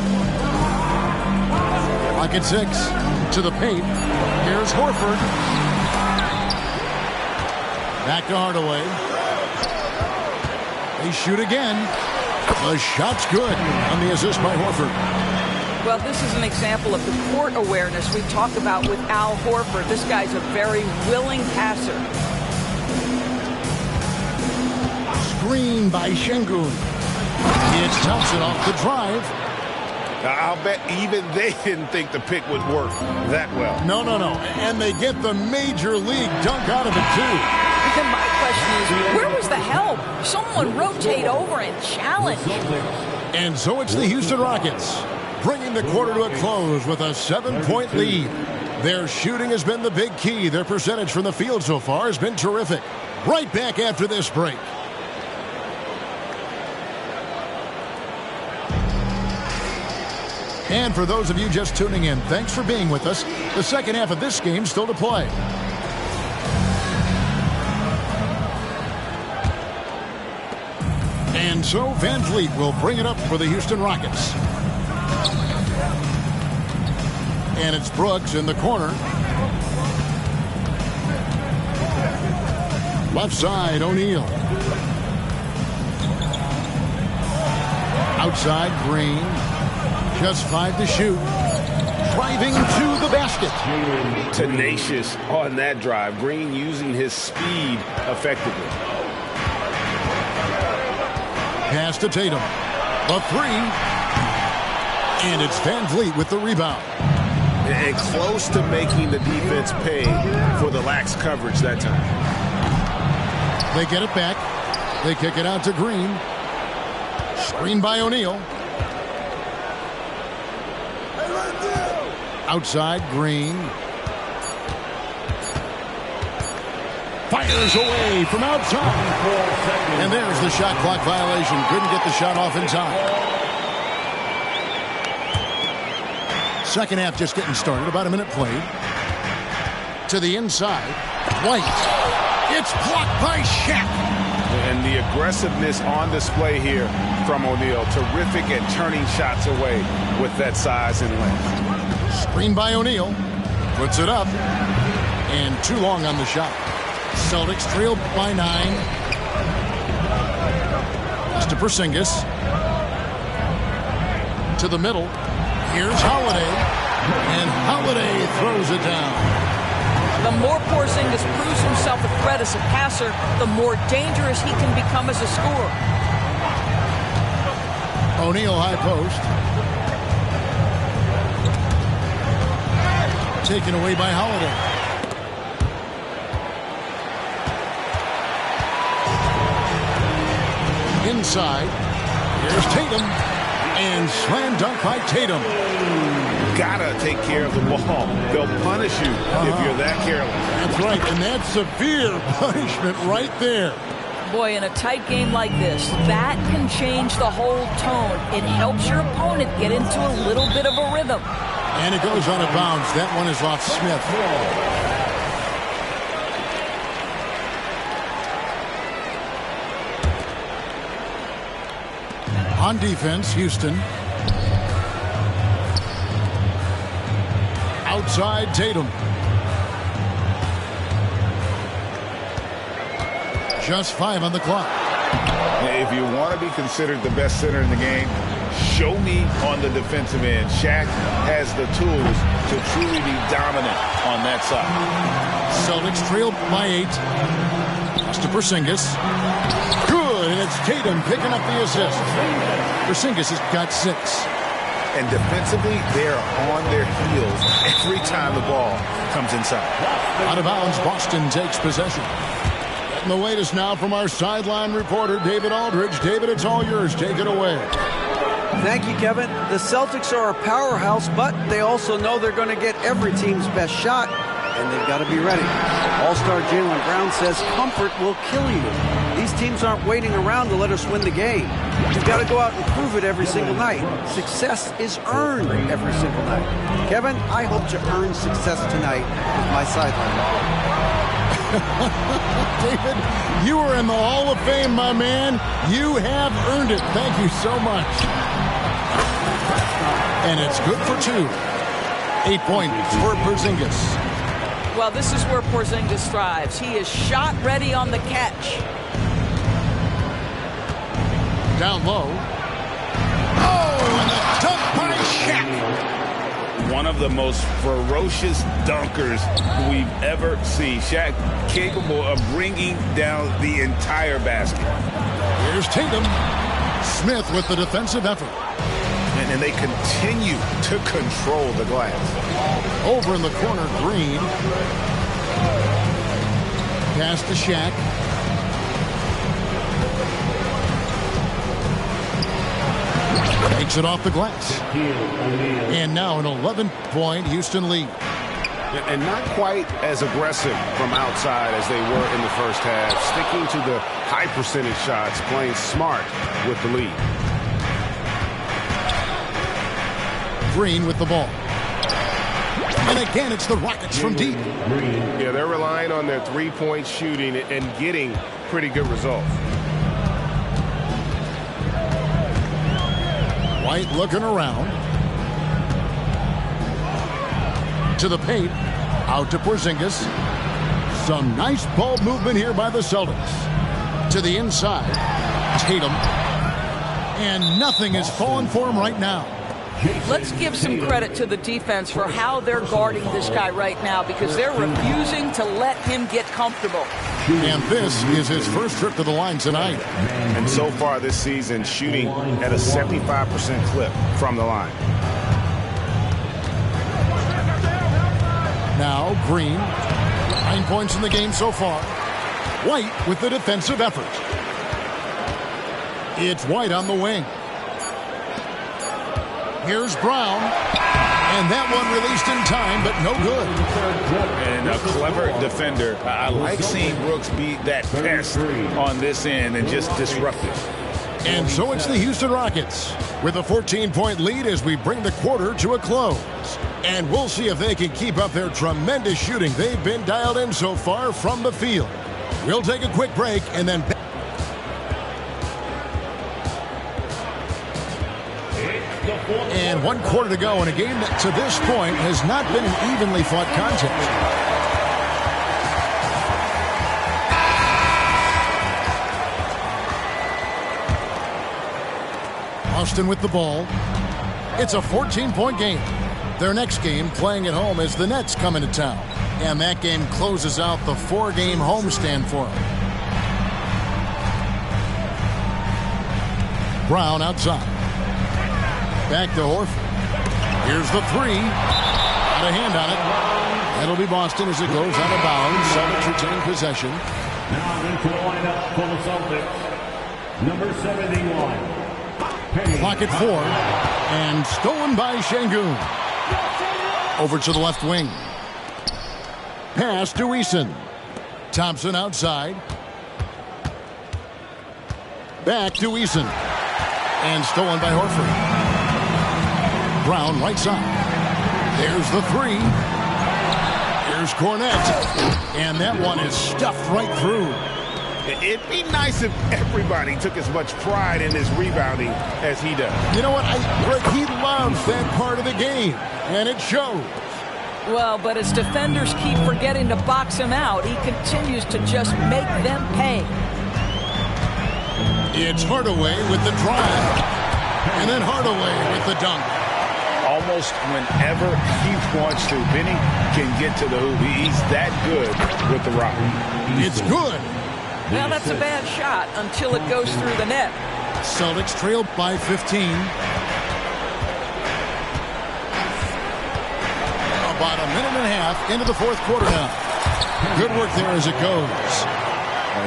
Rocket 6 to the paint. Here's Horford. Back to Hardaway. They shoot again. The shot's good on the assist by Horford. Well, this is an example of the court awareness we talk about with Al Horford. This guy's a very willing passer. Screen by Şengün. It's Thompson off the drive. I'll bet even they didn't think the pick would work that well. No. And they get the major league dunk out of it, too. And my question is, where was the help? Someone rotate over and challenge. And so it's the Houston Rockets, bringing the quarter to a close with a 7-point lead. Their shooting has been the big key. Their percentage from the field so far has been terrific. Right back after this break. And for those of you just tuning in, thanks for being with us. The second half of this game still to play. And so Van Vliet will bring it up for the Houston Rockets. And it's Brooks in the corner. Left side, O'Neal. Outside, Green. Just 5 to shoot. Driving to the basket. Tenacious on that drive. Green using his speed effectively. Pass to Tatum. A 3. And it's Van Vliet with the rebound. And close to making the defense pay for the lax coverage that time. They get it back. They kick it out to Green. Screen by O'Neal. Outside, Green. Fires away from outside. And there's the shot clock violation. Couldn't get the shot off in time. Second half just getting started. About a minute played. To the inside. White. It's blocked by Shaq. And the aggressiveness on display here from O'Neal. Terrific at turning shots away with that size and length. Screen by O'Neal. Puts it up. And too long on the shot. Celtics trailed by 9. It's to Porzingis. To the middle. Here's Holiday. And Holiday throws it down. The more Porzingis proves himself a threat as a passer, the more dangerous he can become as a scorer. O'Neal high post. Taken away by Holiday. Inside. Here's Tatum. And slam dunk by Tatum. Gotta take care of the ball. They'll punish you if you're that careless. That's right, and that's severe punishment right there. Boy, in a tight game like this, that can change the whole tone. It helps your opponent get into a little bit of a rhythm. And it goes out of bounds. That one is off Smith. On defense, Houston. Outside, Tatum. Just 5 on the clock. If you want to be considered the best center in the game, show me on the defensive end. Shaq has the tools to truly be dominant on that side. Celtics trailed by 8. Pass to Porzingis. Good, and it's Tatum picking up the assist. Porzingis has got 6. And defensively, they're on their heels every time the ball comes inside. Out of bounds, Boston takes possession. And the latest now from our sideline reporter, David Aldridge. David, it's all yours. Take it away. Thank you, Kevin. The Celtics are a powerhouse, but they also know they're going to get every team's best shot, and they've got to be ready. All-star Jaylen Brown says comfort will kill you. These teams aren't waiting around to let us win the game. You've got to go out and prove it every single night. Success is earned every single night. Kevin, I hope to earn success tonight with my sideline. David, you are in the Hall of Fame, my man. You have earned it. Thank you so much. And it's good for 2. 8 points for Porzingis. Well, this is where Porzingis thrives. He is shot ready on the catch. Down low. Oh, and the dunk by Shaq. One of the most ferocious dunkers we've ever seen. Shaq capable of bringing down the entire basket. Here's Tatum. Smith with the defensive effort. And they continue to control the glass. Over in the corner, Green. Pass to Shaq. Takes it off the glass. And now an 11-point Houston lead. And not quite as aggressive from outside as they were in the first half. Sticking to the high percentage shots, playing smart with the lead. Green with the ball. And again, it's the Rockets from deep. Yeah, they're relying on their three-point shooting and getting pretty good results. White looking around. To the paint. Out to Porzingis. Some nice ball movement here by the Celtics. To the inside. Tatum. And nothing is falling for him right now. Let's give some credit to the defense for how they're guarding this guy right now, because they're refusing to let him get comfortable. And this is his first trip to the line tonight. And so far this season, shooting at a 75% clip from the line. Now Green. 9 points in the game so far. White with the defensive effort. It's White on the wing. Here's Brown. And that one released in time, but no good. And a clever defender. I like seeing Brooks be that pest on this end and just disruptive. And so it's the Houston Rockets with a 14-point lead as we bring the quarter to a close. And we'll see if they can keep up their tremendous shooting they've been dialed in so far from the field. We'll take a quick break and then... And 1 quarter to go in a game that to this point has not been an evenly fought contest. Boston with the ball. It's a 14-point game. Their next game playing at home as the Nets come into town. And that game closes out the 4-game homestand for them. Brown outside. Back to Horford. Here's the three. Got a hand on it. That'll be Boston as it goes out of bounds. Celtics retain possession. Now into the lineup for the Celtics. Number 71. Clock at 4. And stolen by Şengün. Over to the left wing. Pass to Eason. Thompson outside. Back to Eason. And stolen by Horford. Brown right side. There's the three. Here's Cornette. And that one is stuffed right through. It'd be nice if everybody took as much pride in his rebounding as he does. You know what? He loves that part of the game. And it shows. Well, but as defenders keep forgetting to box him out, he continues to just make them pay. It's Hardaway with the drive. And then Hardaway with the dunk. Almost whenever he wants to, Benny can get to the hoop. He's that good with the rock. It's good. Now that's a bad shot until it goes through the net. Celtics trail by 15. About a minute and a half into the fourth quarter now. Good work there as it goes.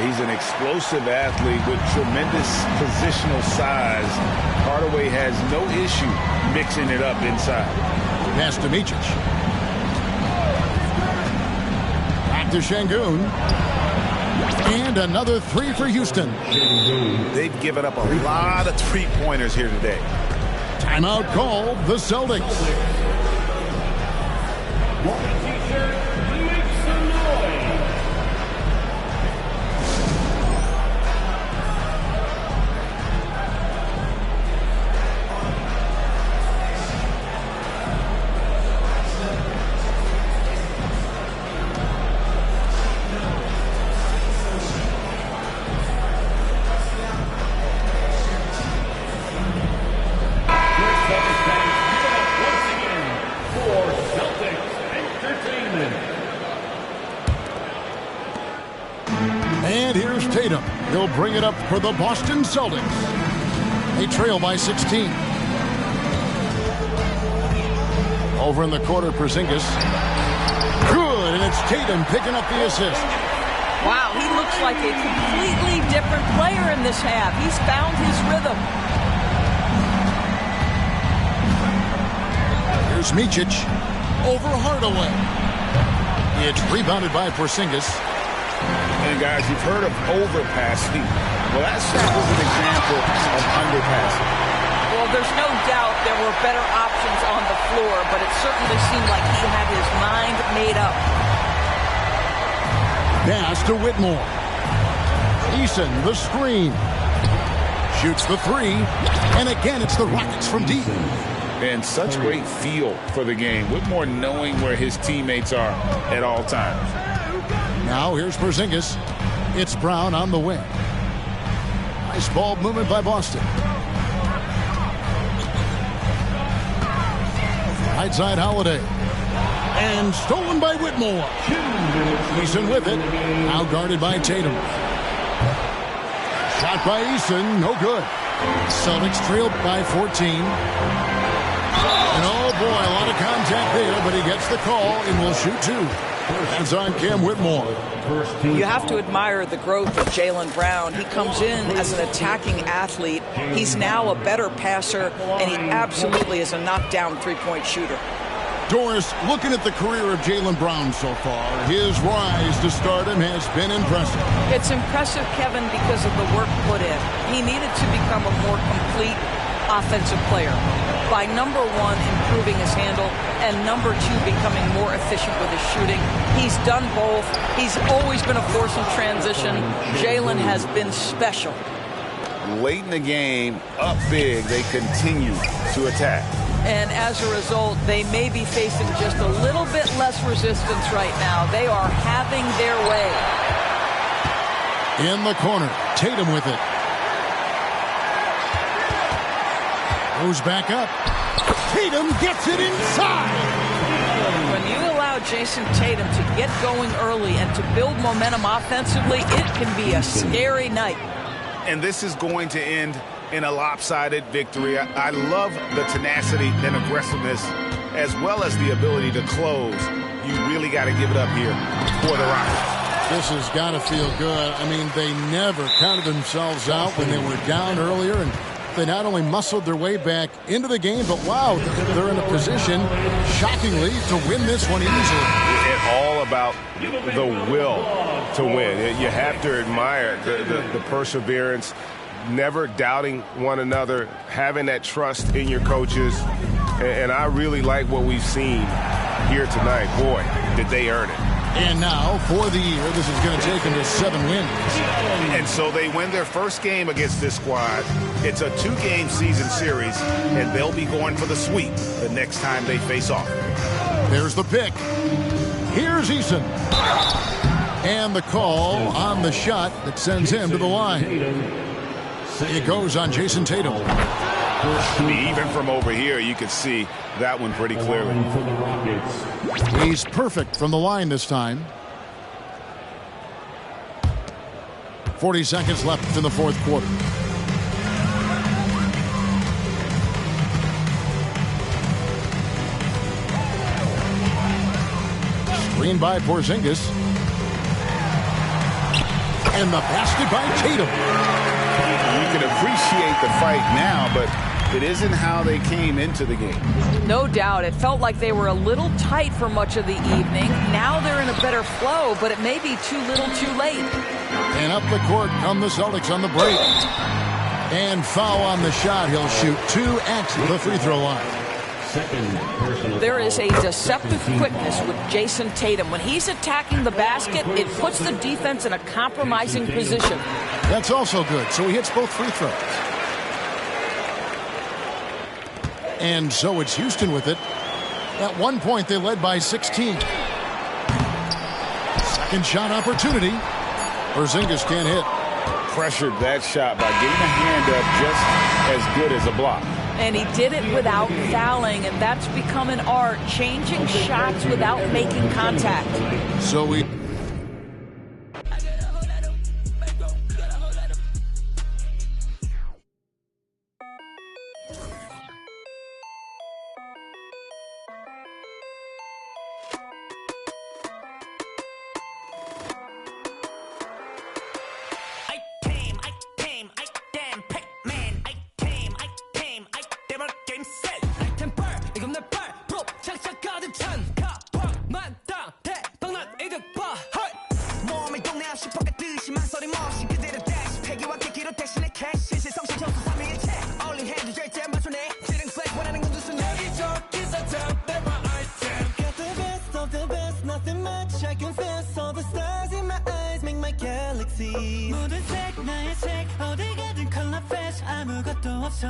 He's an explosive athlete with tremendous positional size. Hardaway has no issue mixing it up inside. Pass to Micic. Back to Şengün. And another three for Houston. They've given up a lot of three-pointers here today. Timeout called the Celtics. He'll bring it up for the Boston Celtics. They trail by 16. Over in the corner, Porzingis. Good, and it's Tatum picking up the assist. Wow, he looks like a completely different player in this half. He's found his rhythm. Here's Micic over Hardaway. It's rebounded by Porzingis. And guys, you've heard of overpassing. Well, that shot was an example of underpassing. Well, there's no doubt there were better options on the floor, but it certainly seemed like he had his mind made up. Pass to Whitmore. Eason, the screen. Shoots the three. And again, it's the Rockets from deep. And such great feel for the game. Whitmore knowing where his teammates are at all times. Now here's Porzingis. It's Brown on the wing. Nice ball movement by Boston. Right side Holiday. And stolen by Whitmore. Eason with it. Now guarded by Tatum. Shot by Eason. No good. Celtics trailed by 14. And oh boy, a lot of contact there, but he gets the call and will shoot two. Hands on Cam Whitmore. You have to admire the growth of Jaylen Brown. He comes in as an attacking athlete. He's now a better passer, and he absolutely is a knockdown three-point shooter. Doris, looking at the career of Jaylen Brown so far, his rise to stardom has been impressive. It's impressive, Kevin, because of the work put in. He needed to become a more complete offensive player by, number one, improving his handle, and number two, becoming more efficient with his shooting. He's done both. He's always been a force in transition. Jaylen has been special. Late in the game, up big, they continue to attack. And as a result, they may be facing just a little bit less resistance right now. They are having their way. In the corner, Tatum with it. Goes back up. Tatum gets it inside. When you allow Jason Tatum to get going early and to build momentum offensively, it can be a scary night. And this is going to end in a lopsided victory. I love the tenacity and aggressiveness, as well as the ability to close. You really got to give it up here for the Rockets. This has got to feel good. I mean, they never counted themselves out when they were down earlier, and they not only muscled their way back into the game, but wow, they're in a position, shockingly, to win this one easily. It's all about the will to win. You have to admire the perseverance, never doubting one another, having that trust in your coaches. And I really like what we've seen here tonight. Boy, did they earn it. And now, for the year, this is going to take them to 7 wins. And so they win their first game against this squad. It's a 2-game season series, and they'll be going for the sweep the next time they face off. There's the pick. Here's Eason. And the call on the shot that sends him to the line. It goes on Jason Tatum. Even from over here, you can see that one pretty clearly. He's perfect from the line this time. 40 seconds left in the fourth quarter. Screen by Porzingis. And the basket by Tatum. You can appreciate the fight now, but it isn't how they came into the game. No doubt. It felt like they were a little tight for much of the evening. Now they're in a better flow, but it may be too little too late. And up the court come the Celtics on the break. And foul on the shot. He'll shoot 2 at the free throw line. There is a deceptive quickness with Jason Tatum. When he's attacking the basket, it puts the defense in a compromising position. That's also good. So he hits both free throws. And so it's Houston with it. At one point, they led by 16. Second shot opportunity. Porzingis can't hit. Pressured that shot by getting a hand up just as good as a block. And he did it without fouling, and that's become an art, changing shots without making contact. So we...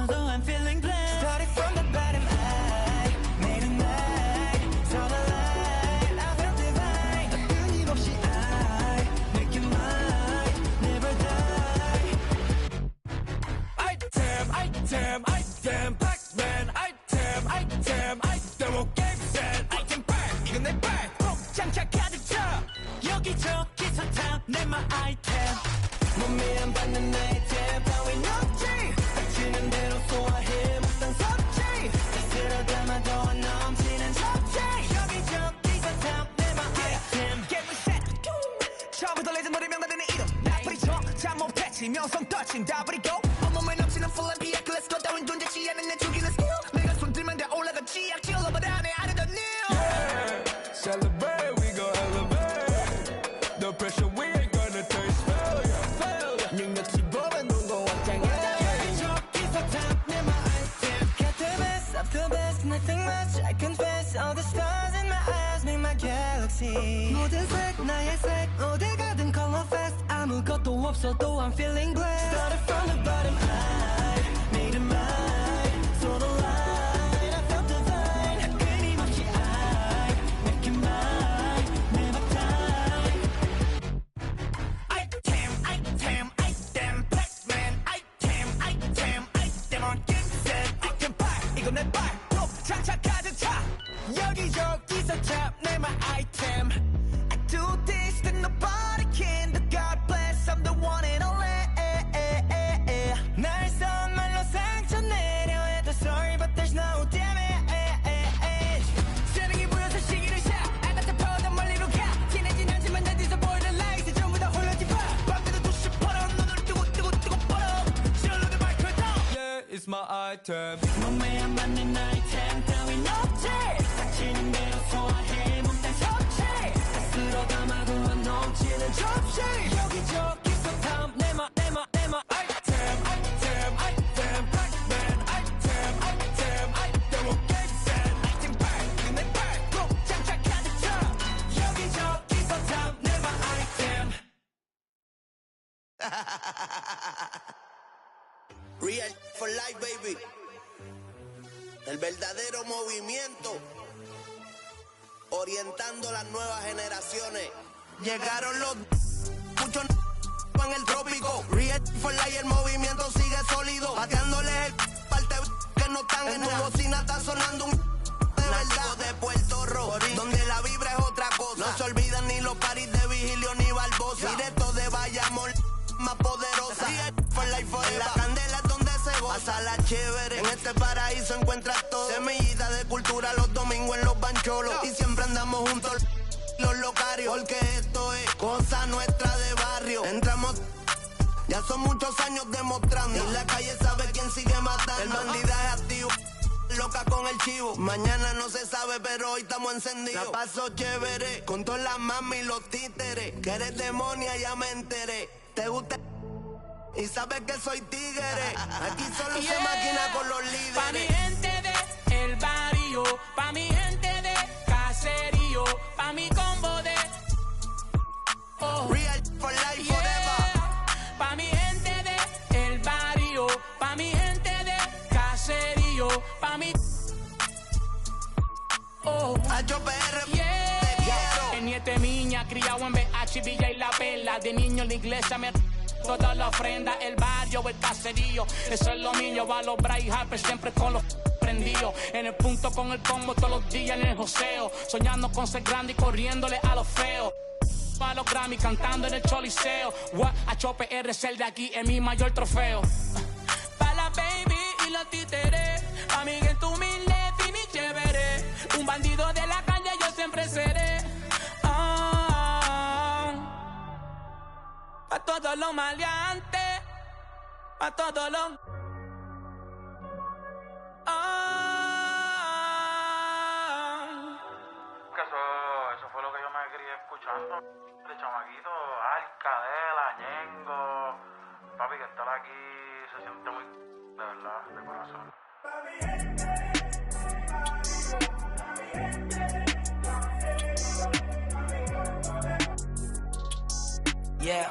I'm feeling blessed. Started from the bottom, I made a night. Saw the light, I felt divine. 끊임없이 I make you mine, never die. Item, Pac-Man. Item, 뭐 game set. Item back, 이건 내 back. 장착 가득 차. 여기저기서 다 내 my item. 몸에 안 받는 아이템 따윈 없지. 닥치는 대로 소화해 묵상 섭취. 쓸어 담아도 넘치는 접시. 여기저기서 다 내 my item. Get reset. 처음부터 레전더리 명단되는 이름. 나쁘리 쳐. 잘 못했지. 명성 touching 다 버리고. 온몸에 넘치는 full and let's go. 따윈 존재치 않은 내 죽이는 skill. 내가 손들면 다 올라가지. 악질러보다 내 I don't know. nothing much, I confess. All the stars in my eyes make my galaxy. 모든 색, 나의 색, 어딜 가든 color fast. 아무것도 없어도 I'm feeling blessed. Started from the bottom, I made it mine. So the light, I felt divine. 끊임없이 I make it mine. Never die. Item, Pac-Man. Item on get set. I can buy, 이건 내 발. 또 차차 가득 차. 여기저기서 tab 내 my item. I do this that nobody can. The God bless, I'm the one and only. 날 선 말로 상처 내려 해도 sorry, but there's no damage. 새벽이 보여서 시기를 샷. I got the power, 더 멀리로 가. 친해진 않지만 내 뒤에서 보이는 lights 전부 다 홀려진 봐. 밤새도 두시 벌어. 눈을 뜨고 벌어. 실로 내 마이크 down. Yeah, it's my item. 몸에 안 맞는 아이템 따윈 없지. 닥치는 대로 소화해 몽땅 섭취. 스스로 담아도 안 넘치는 접시. 여기저기서 탐 내마 item. Pac-Man. item get set. item back, 이건 내 발. 꼭 장착 가득 차. 여기저기서 탐 내마 item. Real for life, baby. El verdadero movimiento. Orientando las nuevas generaciones. Llegaron los muchos en el trópico. Real for life, el movimiento sigue sólido. Pateándoles el parte que no están en tu bocina. Está sonando un de verdad de Puerto Rico, donde la vibra es otra cosa. No se olvidan ni los paris de Vigilio ni Barbosa. Directo de Bayamón, más poderosa. Real for life forever. La candela es donde se goza. Pásala chévere. En este paraíso encuentras todo. Semillita de cultura los domingos en los bancholos. Y siempre andamos juntos los locarios. Porque esto es cosa nuestra de barrio. Entramos, ya son muchos años demostrando. Y la calle sabe quién sigue matando. El bandidaje activo, loca con el chivo. Mañana no se sabe, pero hoy estamos encendidos. La paso chévere, con todas las mami y los títeres. Que eres demonia, ya me enteré. Te gusta y sabes que soy tigre. Aquí solo se maquina con los líderes. Pa' mi gente de el barrio, pa' mi gente de caserío, pa' mi combo de Real for life forever. Pa' mi gente de el barrio, pa' mi gente de caserío, pa' mi HPR, te quiero. El nieto de miña, criado en BH, Villa y La Perla. De niño en la iglesia me toda la ofrenda, el barrio, el caserío. Eso es lo mío, va a los Bryce Harper siempre con los prendidos. En el punto con el combo todos los días en el joseo. Soñando con ser grande y corriéndole a los feos. A los Grammy cantando en el Choliseo. HPR es el de aquí, es mi mayor trofeo. Pa' la baby y los títeres. Pa' mi gente humilde, fini chévere. Un bandido de la calle yo siempre seré. Pa' todos los maleantes. Pa' todos los... Eso fue lo que yo me crié escuchando. De chamaquito, Alcadela, Ñengo. Papi, que estar aquí se siente muy... de verdad, de corazón. Yeah.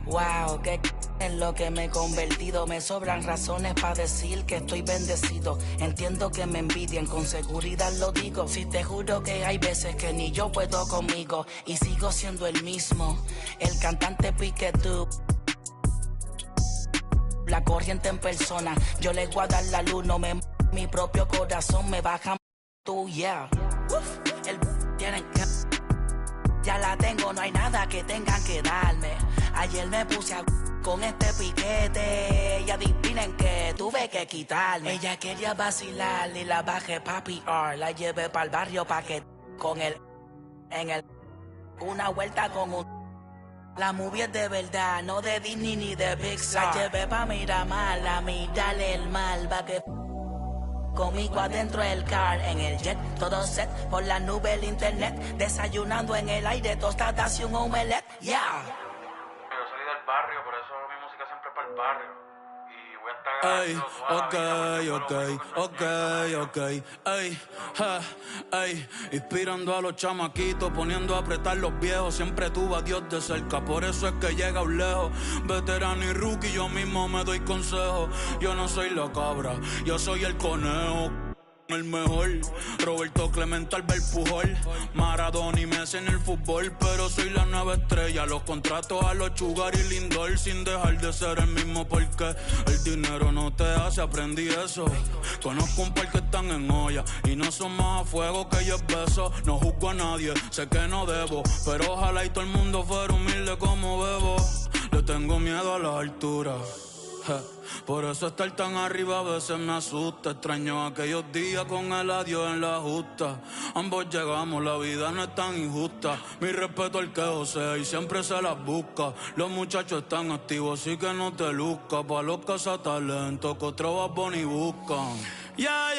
Wow, que en lo que me he convertido. Me sobran razones para decir que estoy bendecido. Entiendo que me envidian, con seguridad lo digo. Si te juro que hay veces que ni yo puedo conmigo. Y sigo siendo el mismo, el cantante Piquetú. La corriente en persona, yo le voy a dar la luz. No me mi propio corazón, me baja tú, yeah. El tienen que... Ya la tengo, no hay nada que tengan que darme. Ayer me puse a con este piquete y adivinen que tuve que quitarme. Ella quería vacilar y la bajé pa' PR. La llevé pa'l barrio pa' que con él en el una vuelta con un... La movie es de verdad, no de Disney ni de Pixar. La llevé pa' Miramar, a mirarle el mal, pa' que... Conmigo adentro del car, en el jet, todo set, por la nube el internet, desayunando en el aire, tostadas y un omelette, yeah. Yo salí del barrio, por eso mi música siempre es para el barrio. Y Ey, ok, ey, ey, inspirando a los chamaquitos, poniendo a apretar los viejos, siempre tuvo a Dios de cerca, por eso es que llega un lejos, veterano y rookie, yo mismo me doy consejo, yo no soy la cabra, yo soy el conejo. El mejor, Roberto Clemente, Albert Pujol, Maradona y Messi en el fútbol, pero soy la nueva estrella, los contratos a los Sugar y Lindor, sin dejar de ser el mismo porque el dinero no te hace, aprendí eso. Conozco un par que están en olla y no son más a fuego que 10 besos, no juzgo a nadie, sé que no debo, pero ojalá y todo el mundo fuera humilde como Bebo. Le tengo miedo a las alturas. Por eso estar tan arriba a veces me asusta. Extraño aquellos días con el adiós en la justa. Ambos llegamos, la vida no es tan injusta. Mi respeto al que josea y siempre se las busca. Los muchachos están activos, así que no te luzcas. Pa' los cazatalentos que otros Bunny buscan. Ya.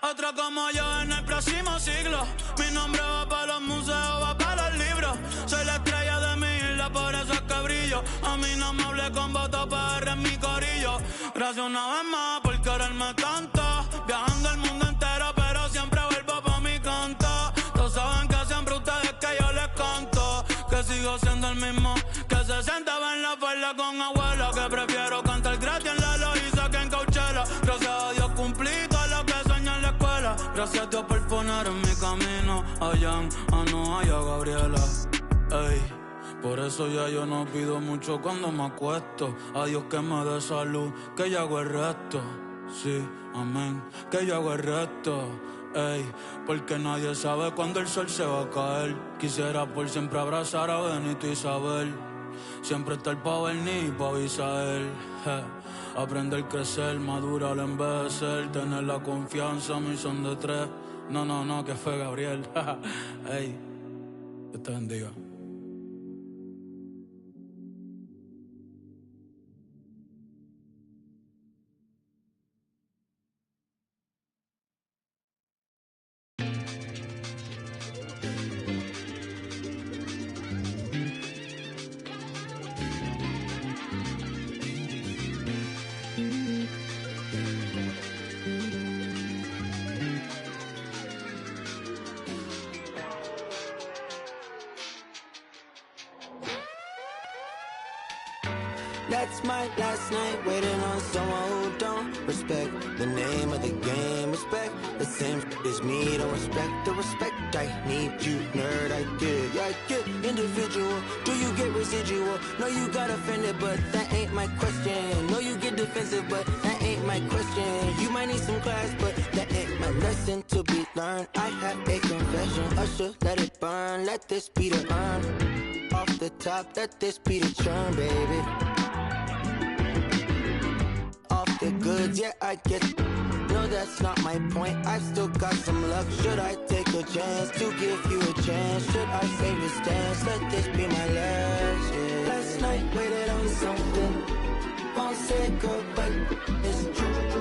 Otro como yo en el próximo siglo. Mi nombre va para los museos, va para los libros. Soy la estrella de mi isla, por eso es que brillo. A mí no me hablé con voto para en mi corillo. Gracias una vez más por quererme tanto. Viajando el mundo entero, pero siempre vuelvo pa' mi canto. Todos saben que siempre ustedes que yo les canto. Que sigo siendo el mismo que se sentaba en la falda con abuela. Que prefiero cantar gratis en la Loíza que en Coachella. Gracias a Dios cumplí todo lo que soñé en la escuela. Gracias a Dios por poner en mi camino a Jan, a Noah y a Gabriela. Ey, por eso ya yo no pido mucho cuando me acuesto. A Dios que me dé salud, que yo hago el resto. Sí, amén, que yo hago el resto. Ey, porque nadie sabe cuándo el sol se va a caer. Quisiera por siempre abrazar a Benito y Isabel. Siempre estar pa' venir y pa' avisar él. Aprender, crecer, madurar, envejecer. Tener la confianza, mi son de tres. No, que fue Gabriel. Ey, Dios te bendiga. That's my last night waiting on someone who don't respect the name of the game. Respect the same as me, don't respect the respect I need. You nerd, I get individual. Do you get residual? No, you got offended, but that ain't my question. No, you get defensive, but that ain't my question. You might need some class, but that ain't my lesson to be learned. I have a confession, Usher, let it burn. Let this be the urn. Off the top, let this be the churn, baby. The goods, yeah, I get. No, that's not my point. I've still got some luck. Should I take a chance to give you a chance? Should I save a stance? Let this be my last. Yeah. Last night waited on something. Won't say it, girl, but it's true.